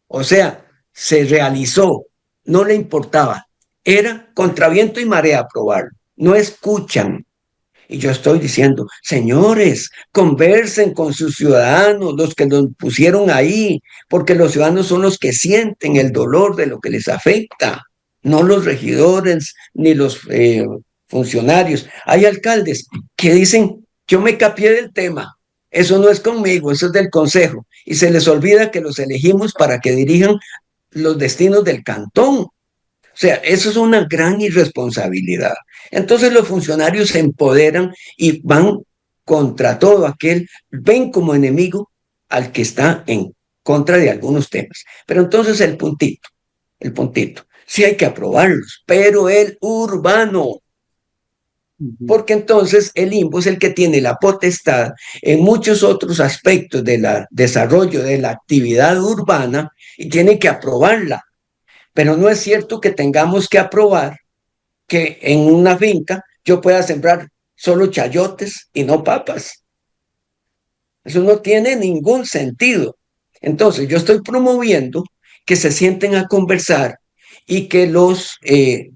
O sea, se realizó, no le importaba, era contra viento y marea aprobarlo, no escuchan. Y yo estoy diciendo, señores, conversen con sus ciudadanos, los que los pusieron ahí, porque los ciudadanos son los que sienten el dolor de lo que les afecta, no los regidores ni los funcionarios. Hay alcaldes que dicen, yo me capié del tema, eso no es conmigo, eso es del consejo, y se les olvida que los elegimos para que dirijan los destinos del cantón. O sea, eso es una gran irresponsabilidad. Entonces los funcionarios se empoderan y van contra todo aquel, ven como enemigo al que está en contra de algunos temas. Pero entonces el puntito, sí hay que aprobarlos, pero el urbano, porque entonces el INVU es el que tiene la potestad en muchos otros aspectos del desarrollo de la actividad urbana y tiene que aprobarla. Pero no es cierto que tengamos que aprobar que en una finca yo pueda sembrar solo chayotes y no papas. Eso no tiene ningún sentido. Entonces yo estoy promoviendo que se sienten a conversar y que los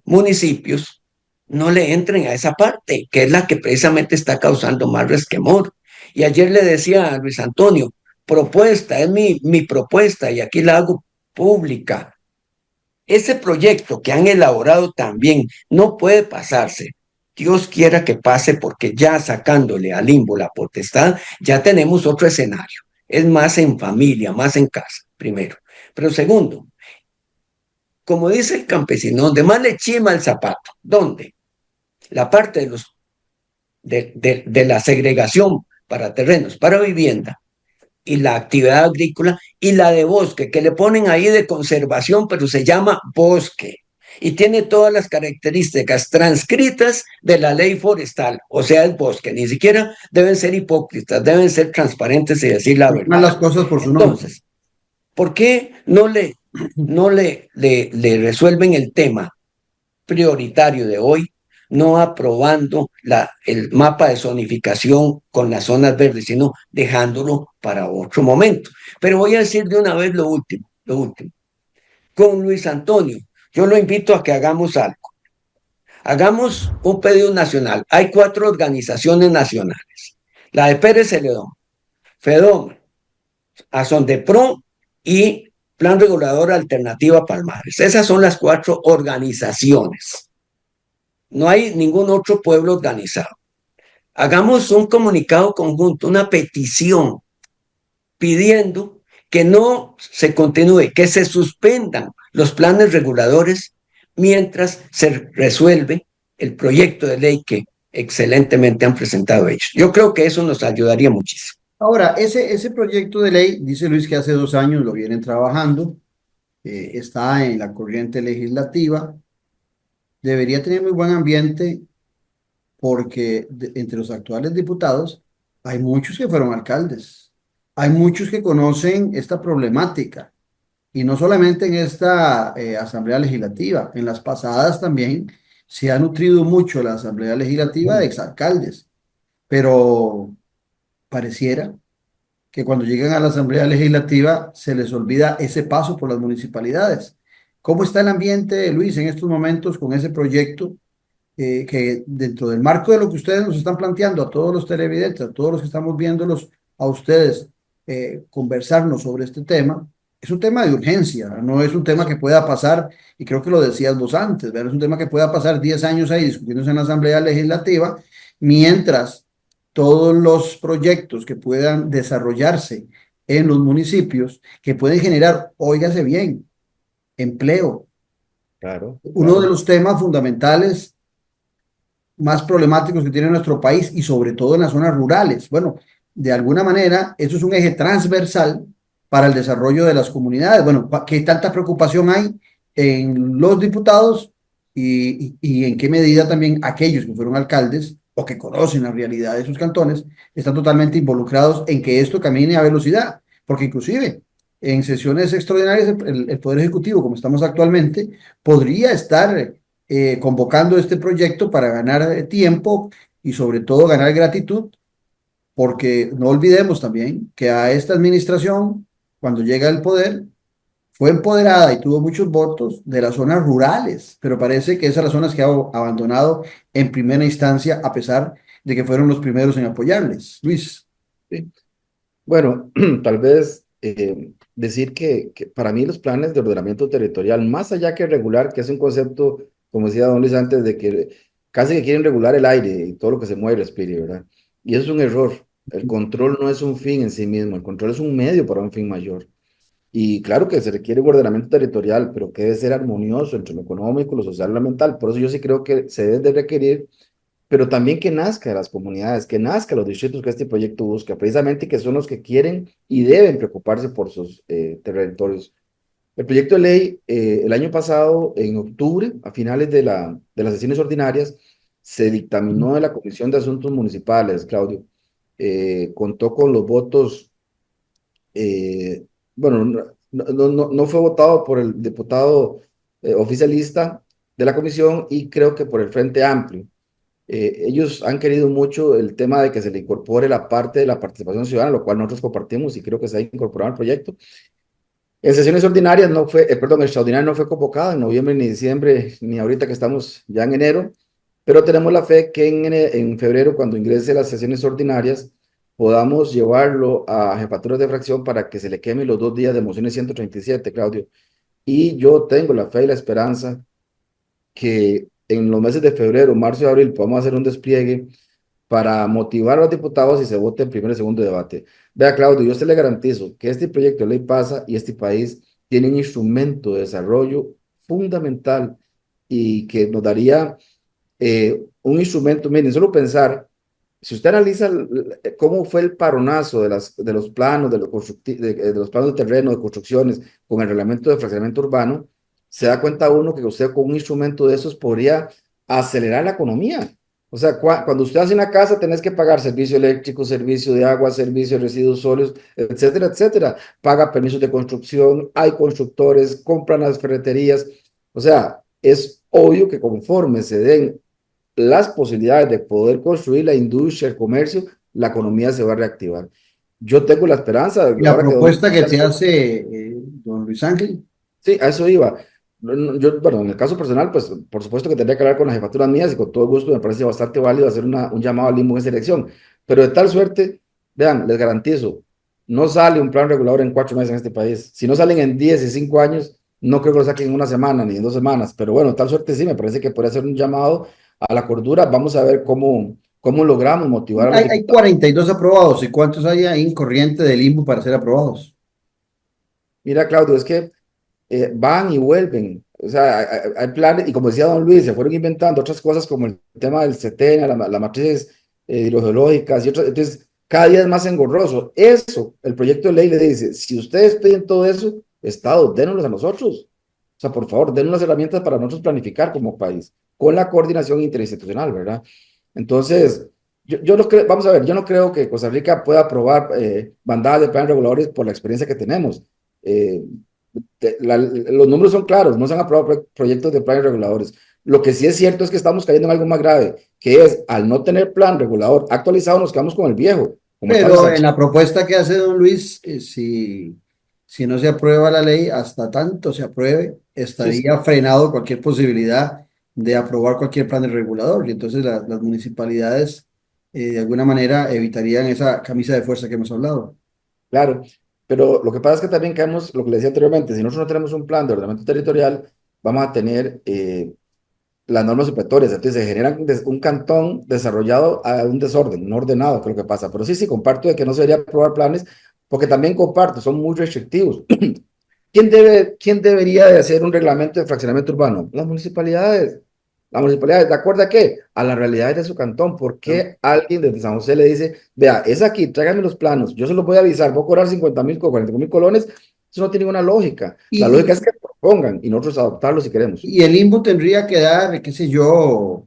municipios no le entren a esa parte, que es la que precisamente está causando más resquemor. Y ayer le decía a Luis Antonio, propuesta, es mi propuesta y aquí la hago pública. Ese proyecto que han elaborado también no puede pasarse. Dios quiera que pase porque ya sacándole al limbo la potestad, ya tenemos otro escenario. Es más en familia, más en casa, primero. Pero segundo, como dice el campesino, donde más le chima el zapato, ¿dónde? La parte de los de la segregación para terrenos, para vivienda, y la actividad agrícola, y la de bosque, que le ponen ahí de conservación, pero se llama bosque, y tiene todas las características transcritas de la ley forestal, o sea, es bosque. Ni siquiera deben ser hipócritas, deben ser transparentes y decir la Llaman verdad. las cosas por su nombre. Entonces, ¿por qué no le resuelven el tema prioritario de hoy, no aprobando el mapa de zonificación con las zonas verdes, sino dejándolo para otro momento? Pero voy a decir de una vez lo último, lo último. Con Luis Antonio, yo lo invito a que hagamos algo. Hagamos un pedido nacional. Hay 4 organizaciones nacionales. La de Pérez Celedón, FEDOM, Asondepro y Plan Regulador Alternativa Palmares. Esas son las 4 organizaciones. No hay ningún otro pueblo organizado. Hagamos un comunicado conjunto, una petición, pidiendo que no se continúe, que se suspendan los planes reguladores mientras se resuelve el proyecto de ley que excelentemente han presentado ellos. Yo creo que eso nos ayudaría muchísimo. Ahora, ese proyecto de ley, dice Luis que hace 2 años lo vienen trabajando, está en la corriente legislativa, debería tener muy buen ambiente porque entre los actuales diputados hay muchos que fueron alcaldes, hay muchos que conocen esta problemática y no solamente en esta Asamblea Legislativa, en las pasadas también se ha nutrido mucho la Asamblea Legislativa de exalcaldes, pero pareciera que cuando llegan a la Asamblea Legislativa se les olvida ese paso por las municipalidades. ¿Cómo está el ambiente, Luis, en estos momentos con ese proyecto que dentro del marco de lo que ustedes nos están planteando a todos los televidentes, a todos los que estamos viéndolos a ustedes conversarnos sobre este tema, es un tema de urgencia, no es un tema que pueda pasar, y creo que lo decías vos antes, ¿verdad? Es un tema que pueda pasar 10 años ahí discutiéndose en la Asamblea Legislativa, mientras todos los proyectos que puedan desarrollarse en los municipios, que pueden generar, óigase bien, empleo. Claro, Uno de claro. los temas fundamentales más problemáticos que tiene nuestro país y sobre todo en las zonas rurales. Bueno, de alguna manera, eso es un eje transversal para el desarrollo de las comunidades. Bueno, ¿qué tanta preocupación hay en los diputados y en qué medida también aquellos que fueron alcaldes o que conocen la realidad de sus cantones están totalmente involucrados en que esto camine a velocidad? Porque inclusive en sesiones extraordinarias el Poder Ejecutivo, como estamos actualmente, podría estar convocando este proyecto para ganar tiempo y sobre todo ganar gratitud, porque no olvidemos también que a esta administración, cuando llega al poder, fue empoderada y tuvo muchos votos de las zonas rurales, pero parece que esas son las zonas que ha abandonado en primera instancia, a pesar de que fueron los primeros en apoyarles. Luis. Sí. Bueno, tal vez decir que para mí los planes de ordenamiento territorial, más allá que regular, que es un concepto, como decía don Luis antes, de que casi que quieren regular el aire y todo lo que se mueve, respire, ¿verdad? Y eso es un error. El control no es un fin en sí mismo, el control es un medio para un fin mayor. Y claro que se requiere un ordenamiento territorial, pero que debe ser armonioso entre lo económico, lo social y lo ambiental. Por eso yo sí creo que se debe de requerir, pero también que nazca de las comunidades, que nazca los distritos que este proyecto busca, precisamente que son los que quieren y deben preocuparse por sus territorios. El proyecto de ley, el año pasado, en octubre, a finales de las sesiones ordinarias, se dictaminó de la Comisión de Asuntos Municipales, Claudio. Contó con los votos, bueno, no fue votado por el diputado oficialista de la comisión y creo que por el Frente Amplio. Ellos han querido mucho el tema de que se le incorpore la parte de la participación ciudadana, lo cual nosotros compartimos y creo que se ha incorporado al proyecto. En sesiones ordinarias no fue, perdón, extraordinaria no fue convocada en noviembre ni diciembre, ni ahorita que estamos ya en enero, pero tenemos la fe que en febrero, cuando ingrese las sesiones ordinarias, podamos llevarlo a jefaturas de fracción para que se le quemen los 2 días de mociones 137, Claudio. Y yo tengo la fe y la esperanza que en los meses de febrero, marzo y abril podamos hacer un despliegue para motivar a los diputados y se vote en primer y segundo debate. Vea, Claudio, yo se le garantizo que este proyecto de ley pasa y este país tiene un instrumento de desarrollo fundamental y que nos daría un instrumento. Miren, solo pensar si usted analiza cómo fue el paronazo de los planos, de los planos de terreno, de construcciones, con el reglamento de fraccionamiento urbano, se da cuenta uno que usted con un instrumento de esos podría acelerar la economía. O sea, cuando usted hace una casa, tenés que pagar servicio eléctrico, servicio de agua, servicio de residuos sólidos, etcétera, etcétera. Paga permisos de construcción, hay constructores, compran las ferreterías. O sea, es obvio que conforme se den las posibilidades de poder construir la industria, el comercio, la economía se va a reactivar. Yo tengo la esperanza. La Ahora que propuesta que te hace don Luis Ángel. sí, a eso iba. Yo, bueno, en el caso personal, pues por supuesto que tendría que hablar con las jefaturas mías y con todo gusto me parece bastante válido hacer un llamado al limbo en esa elección. Pero de tal suerte, vean, les garantizo, no sale un plan regulador en 4 meses en este país. Si no salen en 10 y 5 años, no creo que lo saquen en una semana ni en 2 semanas. Pero bueno, de tal suerte sí, me parece que podría ser un llamado a la cordura. Vamos a ver cómo logramos motivar a los Hay diputados. 42 aprobados. ¿Y cuántos hay ahí en corriente de limbo para ser aprobados? Mira, Claudio, es que van y vuelven. O sea, hay planes, y como decía don Luis, se fueron inventando otras cosas como el tema del CETENA, las matrices hidrogeológicas y otras. Entonces, cada día es más engorroso. Eso, el proyecto de ley le dice, si ustedes piden todo eso, Estado, dénoslos a nosotros. O sea, por favor, denos las herramientas para nosotros planificar como país, con la coordinación interinstitucional, ¿verdad? Entonces, yo no creo, vamos a ver, yo no creo que Costa Rica pueda aprobar bandadas de planes reguladores por la experiencia que tenemos. Eh, los números son claros, no se han aprobado proyectos de planes reguladores. Lo que sí es cierto es que estamos cayendo en algo más grave, que es al no tener plan regulador actualizado, nos quedamos con el viejo. Pero en la propuesta que hace don Luis, si no se aprueba la ley, hasta tanto se apruebe, estaría frenado cualquier posibilidad de aprobar cualquier plan de regulador. Y entonces las municipalidades, de alguna manera, evitarían esa camisa de fuerza que hemos hablado. Claro, pero lo que pasa es que también caemos, lo que le decía anteriormente, si nosotros no tenemos un plan de ordenamiento territorial, vamos a tener las normas supletorias, entonces se genera un cantón desarrollado a un desorden, no ordenado, que es lo que pasa. Pero sí, comparto de que no se debería aprobar planes, porque también comparto, son muy restrictivos. ¿Quién debería de hacer un reglamento de fraccionamiento urbano? Las municipalidades. Las municipalidades, ¿de acuerdo a qué? A las realidades de su cantón. ¿Por qué alguien desde San José le dice, vea, es aquí, tráigame los planos, yo se los voy a avisar, voy a cobrar 50,000 o 45,000 colones? Eso no tiene ninguna lógica. La lógica es que propongan y nosotros adoptarlo si queremos. Y el limbo tendría que dar, qué sé yo,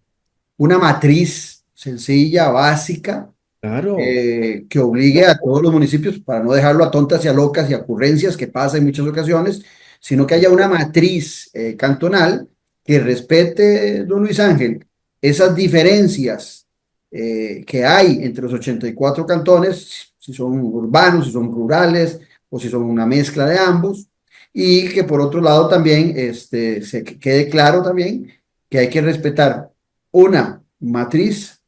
una matriz sencilla, básica, Claro. que obligue a todos los municipios, para no dejarlo a tontas y a locas y a ocurrencias que pasa en muchas ocasiones, sino que haya una matriz cantonal que respete, don Luis Ángel, esas diferencias que hay entre los 84 cantones, si son urbanos, si son rurales o si son una mezcla de ambos, y que por otro lado también se quede claro también que hay que respetar una matriz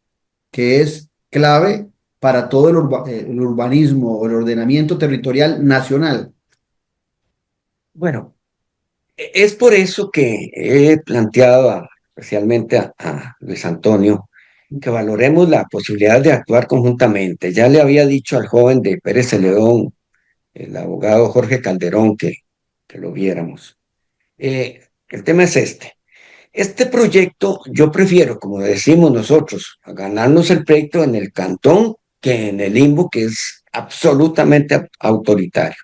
que es clave para todo el urbanismo o el ordenamiento territorial nacional. Bueno, es por eso que he planteado especialmente a Luis Antonio que valoremos la posibilidad de actuar conjuntamente. Ya le había dicho al joven de Pérez Celedón, el abogado Jorge Calderón, que lo viéramos. El tema es este. Este proyecto, yo prefiero, como decimos nosotros, a ganarnos el proyecto en el cantón que en el limbo, que es absolutamente autoritario.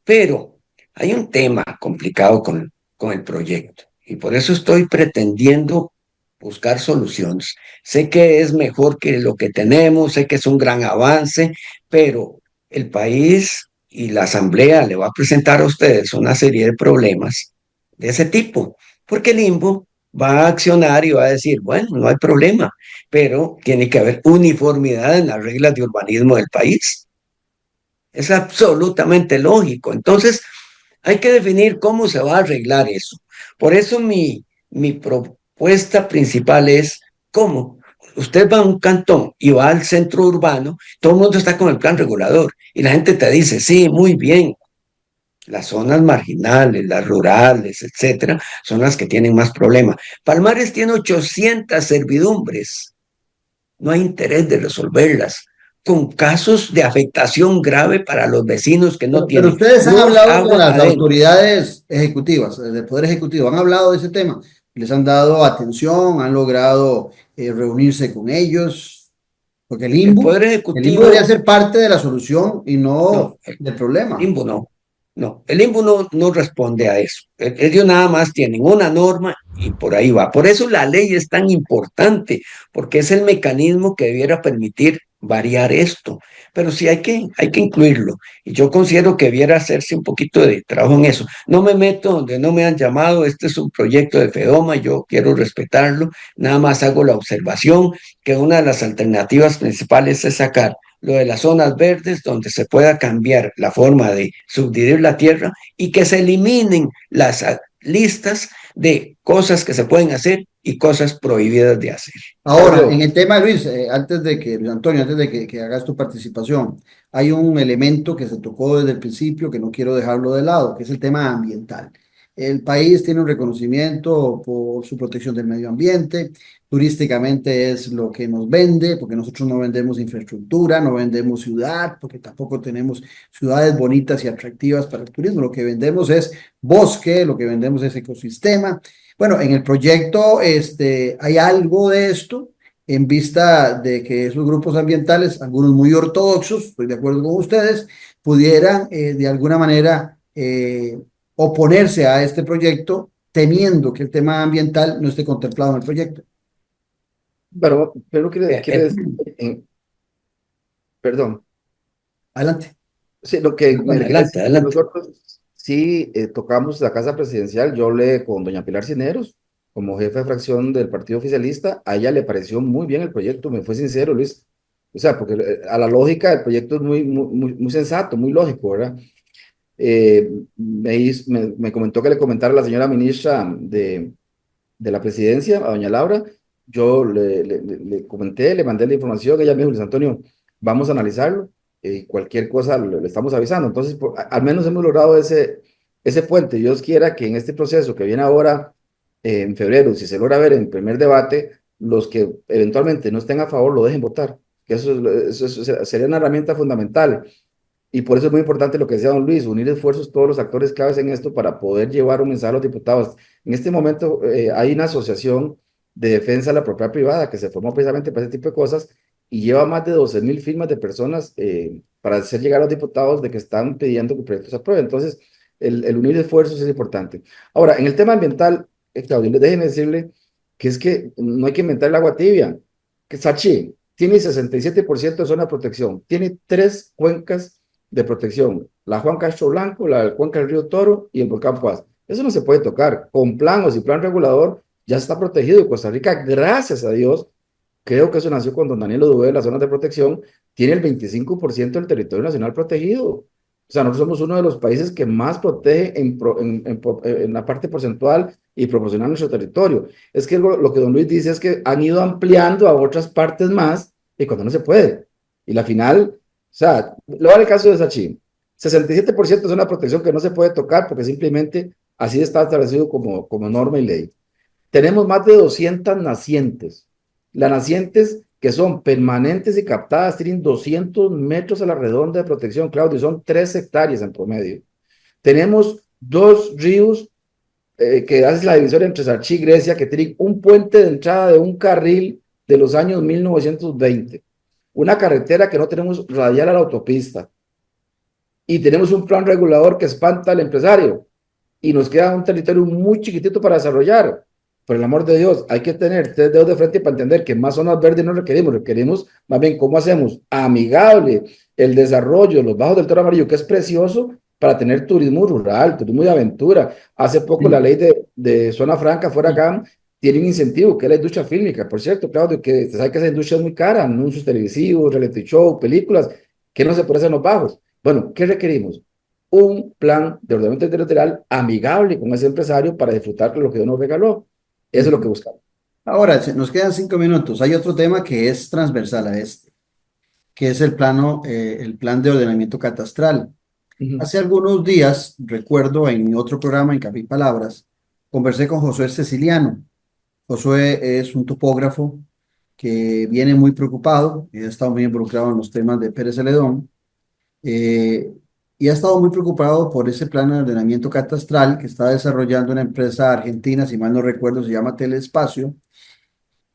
Pero hay un tema complicado con el proyecto y por eso estoy pretendiendo buscar soluciones. Sé que es mejor que lo que tenemos, sé que es un gran avance, pero el país y la asamblea le va a presentar a ustedes una serie de problemas de ese tipo, porque el limbo va a accionar y va a decir, bueno, no hay problema, pero tiene que haber uniformidad en las reglas de urbanismo del país. Es absolutamente lógico. Entonces, hay que definir cómo se va a arreglar eso. Por eso mi propuesta principal es cómo. Usted va a un cantón y va al centro urbano, todo el mundo está con el plan regulador y la gente te dice, sí, muy bien. Las zonas marginales, las rurales, etcétera, son las que tienen más problemas. Palmares tiene 800 servidumbres. No hay interés de resolverlas, con casos de afectación grave para los vecinos que no Pero tienen ustedes han luz, hablado con agua, las adentro. autoridades ejecutivas, del Poder Ejecutivo, han hablado de ese tema, les han dado atención, han logrado reunirse con ellos. Porque El Poder el limbo Ejecutivo, debería ser parte de la solución y no no, del problema. Limbo no, no, el limbo no responde a eso. Ellos nada más tienen una norma y por ahí va. Por eso la ley es tan importante, porque es el mecanismo que debiera permitir variar esto. Pero sí hay que incluirlo. Y yo considero que debiera hacerse un poquito de trabajo en eso. No me meto donde no me han llamado. Este es un proyecto de FEDOMA, yo quiero respetarlo. Nada más hago la observación que una de las alternativas principales es sacar lo de las zonas verdes, donde se pueda cambiar la forma de subdividir la tierra y que se eliminen las listas de cosas que se pueden hacer y cosas prohibidas de hacer. Ahora, en el tema, Luis, antes de que, Luis Antonio, antes de que hagas tu participación, hay un elemento que se tocó desde el principio que no quiero dejarlo de lado, que es el tema ambiental. El país tiene un reconocimiento por su protección del medio ambiente, turísticamente es lo que nos vende, porque nosotros no vendemos infraestructura, no vendemos ciudad, porque tampoco tenemos ciudades bonitas y atractivas para el turismo, lo que vendemos es bosque, lo que vendemos es ecosistema. Bueno, en el proyecto hay algo de esto en vista de que esos grupos ambientales, algunos muy ortodoxos, estoy de acuerdo con ustedes, pudieran de alguna manera oponerse a este proyecto temiendo que el tema ambiental no esté contemplado en el proyecto. Pero Eh, quiere eh, decir, perdón. Adelante. Sí, lo que bueno, le quería adelante, decir es que adelante. nosotros sí tocamos la casa presidencial. Yo hablé con doña Pilar Cisneros como jefe de fracción del partido oficialista. A ella le pareció muy bien el proyecto, me fue sincero, Luis. O sea, porque a la lógica el proyecto es muy sensato, muy lógico, ¿verdad? Me comentó que le comentara a la señora ministra de la presidencia, a doña Laura. Yo le comenté, le mandé la información, ella me dijo, Luis Antonio, vamos a analizarlo y cualquier cosa le estamos avisando. Entonces, al menos hemos logrado ese puente. Dios quiera que en este proceso que viene ahora, en febrero, si se logra ver en el primer debate, los que eventualmente no estén a favor lo dejen votar, que eso sería una herramienta fundamental. Y por eso es muy importante lo que decía don Luis, unir esfuerzos todos los actores claves en esto para poder llevar un mensaje a los diputados. En este momento hay una asociación de defensa de la propiedad privada que se formó precisamente para ese tipo de cosas y lleva más de 12.000 firmas de personas para hacer llegar a los diputados de que están pidiendo que el proyecto se apruebe. Entonces, el unir esfuerzos es importante. Ahora, en el tema ambiental, Claudio, déjeme decirle que es que no hay que inventar el agua tibia. Que Sachi tiene 67% de zona de protección, tiene 3 cuencas de protección, la Juan Castro Blanco, la cuenca del río Toro y el volcán Paz. Eso no se puede tocar. Con plan o sin plan regulador ya está protegido. Y Costa Rica, gracias a Dios, creo que eso nació con don Daniel Oduber, las zonas de protección, tiene el 25% del territorio nacional protegido. O sea, nosotros somos uno de los países que más protege en la parte porcentual y proporcional nuestro territorio. Es que lo que don Luis dice es que han ido ampliando a otras partes más y cuando no se puede. Y la final, o sea, le voy a dar el caso de Sachin. 67% es una protección que no se puede tocar porque simplemente así está establecido como norma y ley. Tenemos más de 200 nacientes. Las nacientes que son permanentes y captadas tienen 200 metros a la redonda de protección, Claudio, son 3 hectáreas en promedio. Tenemos 2 ríos que hacen la división entre Sarchí y Grecia, que tienen un puente de entrada de un carril de los años 1920. Una carretera que no tenemos radial a la autopista. Y tenemos un plan regulador que espanta al empresario. Y nos queda un territorio muy chiquitito para desarrollar. Por el amor de Dios, hay que tener 3 dedos de frente para entender que más zonas verdes no requerimos más bien cómo hacemos amigable el desarrollo de los bajos del Toro Amarillo, que es precioso, para tener turismo rural, turismo de aventura. Hace poco la ley de zona franca fuera acá tiene un incentivo, que es la industria fílmica, por cierto, Claudio, que se sabe que esa industria es muy cara, anuncios televisivos, reality show, películas, que no se puede hacer en los bajos. Bueno, ¿qué requerimos? Un plan de ordenamiento territorial amigable con ese empresario para disfrutar de lo que Dios nos regaló. Eso es lo que buscamos. Ahora, nos quedan 5 minutos. Hay otro tema que es transversal a este, que es el plan de ordenamiento catastral. Hace algunos días, recuerdo en mi otro programa, en Café y Palabras, conversé con Josué Ceciliano. Josué es un topógrafo que viene muy preocupado y ha estado muy involucrado en los temas de Pérez Celedón. Y ha estado muy preocupado por ese plan de ordenamiento catastral que está desarrollando una empresa argentina, si mal no recuerdo, se llama Telespacio.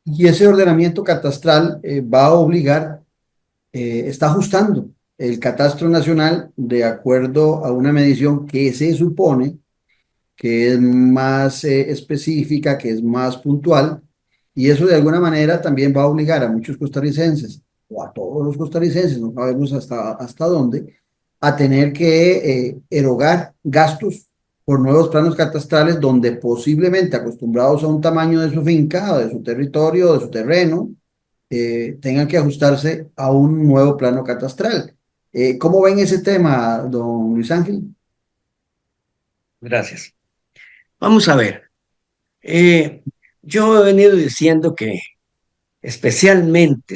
Y ese ordenamiento catastral va a obligar está ajustando el catastro nacional de acuerdo a una medición que se supone que es más específica, que es más puntual, y eso de alguna manera también va a obligar a muchos costarricenses, o a todos los costarricenses, no sabemos hasta dónde, a tener que erogar gastos por nuevos planos catastrales donde posiblemente acostumbrados a un tamaño de su finca, o de su territorio, o de su terreno, tengan que ajustarse a un nuevo plano catastral. ¿Cómo ven ese tema, don Luis Ángel? Gracias. Vamos a ver. Eh, yo he venido diciendo que especialmente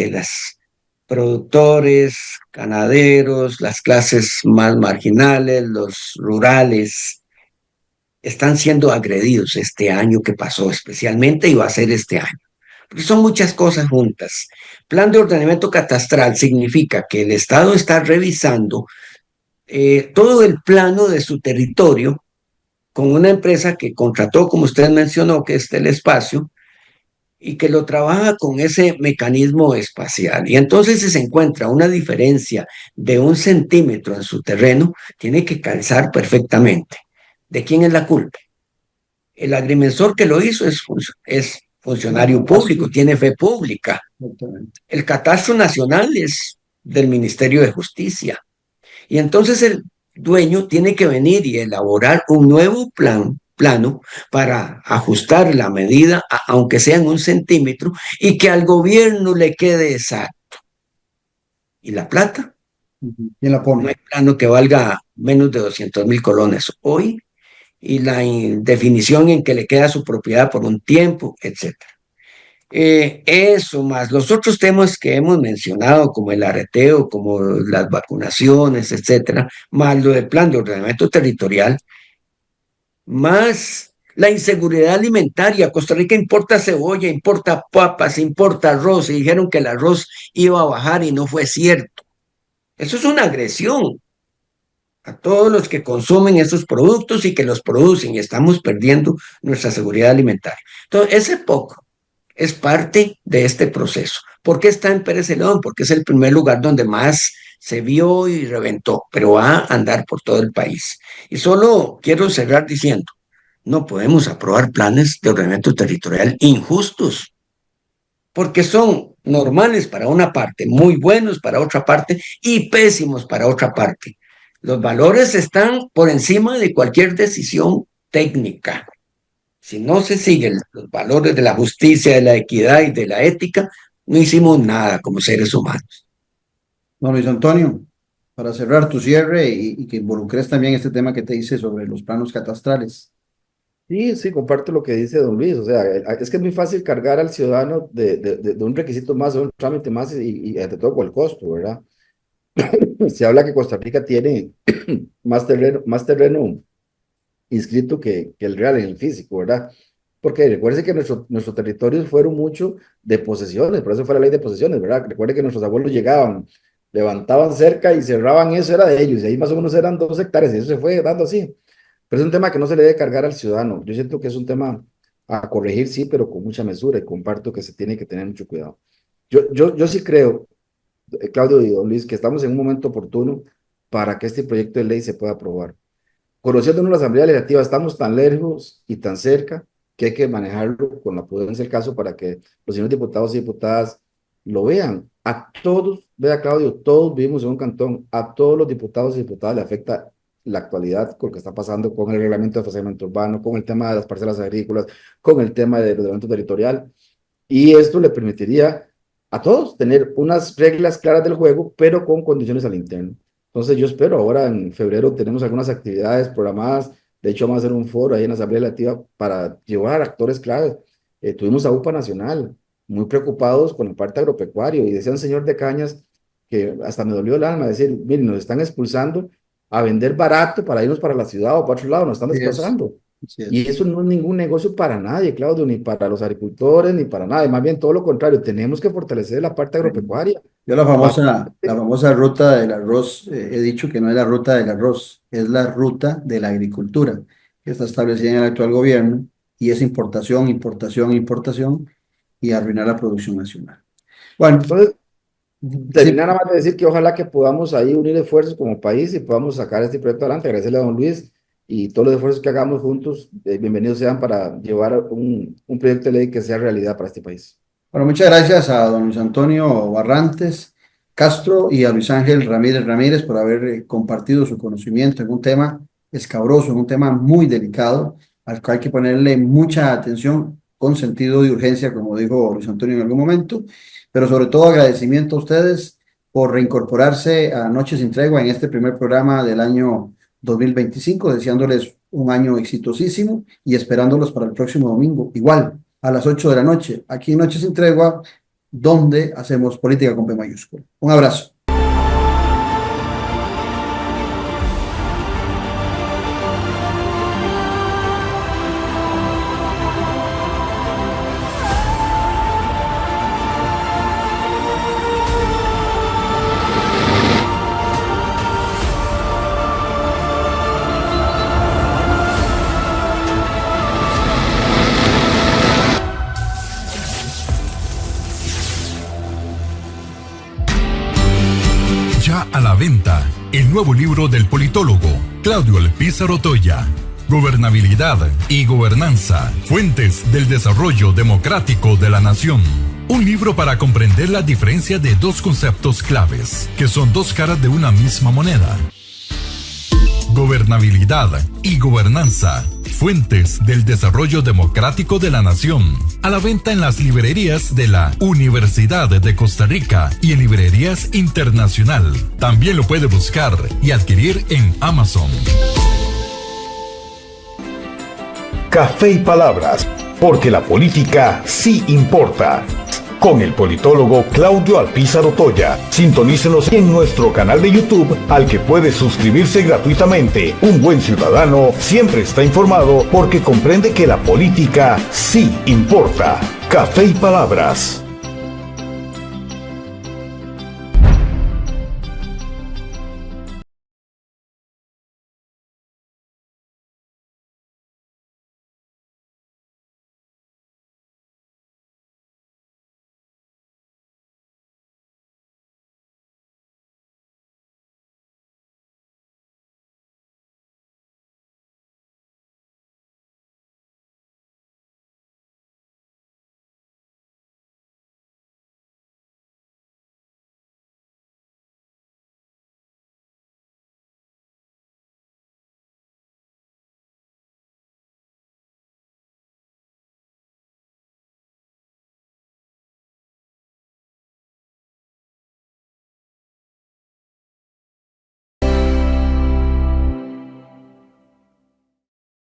las productores, ganaderos, las clases más marginales, los rurales, están siendo agredidos este año que pasó especialmente y va a ser este año. Porque son muchas cosas juntas. Plan de ordenamiento catastral significa que el Estado está revisando todo el plano de su territorio con una empresa que contrató, como usted mencionó, que es el espacio, y que lo trabaja con ese mecanismo espacial. Y entonces si se encuentra una diferencia de 1 centímetro en su terreno, tiene que calzar perfectamente. ¿De quién es la culpa? El agrimensor que lo hizo es funcionario público, tiene fe pública. Exactamente. El catastro nacional es del Ministerio de Justicia. Y entonces el dueño tiene que venir y elaborar un nuevo plano para ajustar la medida, aunque sea en 1 centímetro, y que al gobierno le quede exacto. ¿Y la plata? ¿Quién la No hay pone? plano que valga menos de 200,000 colones hoy, y la definición en que le queda su propiedad por un tiempo, etcétera. Eso más los otros temas que hemos mencionado, como el areteo, como las vacunaciones, etcétera, más lo del plan de ordenamiento territorial, más la inseguridad alimentaria. Costa Rica importa cebolla, importa papas, importa arroz, y dijeron que el arroz iba a bajar y no fue cierto. Eso es una agresión a todos los que consumen esos productos y que los producen, y estamos perdiendo nuestra seguridad alimentaria. Entonces, ese poco es parte de este proceso. ¿Por qué está en Pérez Celedón? Porque es el primer lugar donde más se vio y reventó, pero va a andar por todo el país. Y solo quiero cerrar diciendo, no podemos aprobar planes de ordenamiento territorial injustos, porque son normales para una parte, muy buenos para otra parte y pésimos para otra parte. Los valores están por encima de cualquier decisión técnica. Si no se siguen los valores de la justicia, de la equidad y de la ética, no hicimos nada como seres humanos. Don Luis Antonio, para cerrar tu cierre y que involucres también este tema que te hice sobre los planos catastrales. Sí, sí, comparto lo que dice don Luis. O sea, es que es muy fácil cargar al ciudadano de un requisito más, de un trámite más y ante todo con el costo, ¿verdad? Se habla que Costa Rica tiene más terreno inscrito que el real en el físico, ¿verdad? Porque recuerde que nuestros territorios fueron mucho de posesiones, por eso fue la ley de posesiones, ¿verdad? Recuerde que nuestros abuelos llegaban, levantaban cerca y cerraban eso, era de ellos, y ahí más o menos eran 2 hectáreas, y eso se fue dando así. Pero es un tema que no se le debe cargar al ciudadano. Yo siento que es un tema a corregir, sí, pero con mucha mesura, y comparto que se tiene que tener mucho cuidado. Yo sí creo, Claudio y don Luis, que estamos en un momento oportuno para que este proyecto de ley se pueda aprobar. Conociéndonos la Asamblea Legislativa, estamos tan lejos y tan cerca que hay que manejarlo con la prudencia del caso para que los señores diputados y diputadas lo vean. A todos, vea Claudio, todos vivimos en un cantón, a todos los diputados y diputadas le afecta la actualidad con lo que está pasando con el reglamento de funcionamiento urbano, con el tema de las parcelas agrícolas, con el tema del ordenamiento territorial, y esto le permitiría a todos tener unas reglas claras del juego, pero con condiciones al interno. Entonces yo espero, ahora en febrero tenemos algunas actividades programadas, de hecho vamos a hacer un foro ahí en la Asamblea Legislativa para llevar actores claves. Tuvimos a UPA Nacional, muy preocupados con el parte agropecuario, y decía un señor de Cañas que hasta me dolió el alma, decir, miren, nos están expulsando a vender barato para irnos para la ciudad o para otro lado, nos están Así es, desplazando. así Y es. eso no es ningún negocio para nadie, Claudio, ni para los agricultores, ni para nadie. Más bien todo lo contrario, tenemos que fortalecer la parte agropecuaria. Yo la famosa ruta del arroz, he dicho que no es la ruta del arroz, es la ruta de la agricultura, que está establecida en el actual gobierno, y es importación, importación, importación, y arruinar la producción nacional. Bueno, Entonces, Terminar nada más de decir que ojalá que podamos ahí unir esfuerzos como país y podamos sacar este proyecto adelante. Agradecerle a don Luis y todos los esfuerzos que hagamos juntos, bienvenidos sean para llevar un proyecto de ley que sea realidad para este país. Bueno, muchas gracias a don Luis Antonio Barrantes Castro y a Luis Ángel Ramírez por haber compartido su conocimiento en un tema escabroso, en un tema muy delicado, al cual hay que ponerle mucha atención con sentido de urgencia, como dijo Luis Antonio en algún momento, pero sobre todo agradecimiento a ustedes por reincorporarse a Noche sin Tregua en este primer programa del año 2025, deseándoles un año exitosísimo y esperándolos para el próximo domingo, igual, a las 8 de la noche, aquí en Noche sin Tregua, donde hacemos política con P mayúscula. Un abrazo. A la venta, el nuevo libro del politólogo Claudio Alpizar Otoya, Gobernabilidad y Gobernanza, Fuentes del Desarrollo Democrático de la Nación. Un libro para comprender la diferencia de dos conceptos claves, que son dos caras de una misma moneda. Gobernabilidad y Gobernanza, Fuentes del Desarrollo Democrático de la Nación. A la venta en las librerías de la Universidad de Costa Rica y en librerías internacional. También lo puede buscar y adquirir en Amazon. Café y Palabras, porque la política sí importa. Con el politólogo Claudio Alpizar Otoya. Sintonícenos en nuestro canal de YouTube, al que puede suscribirse gratuitamente. Un buen ciudadano siempre está informado porque comprende que la política sí importa. Café y Palabras.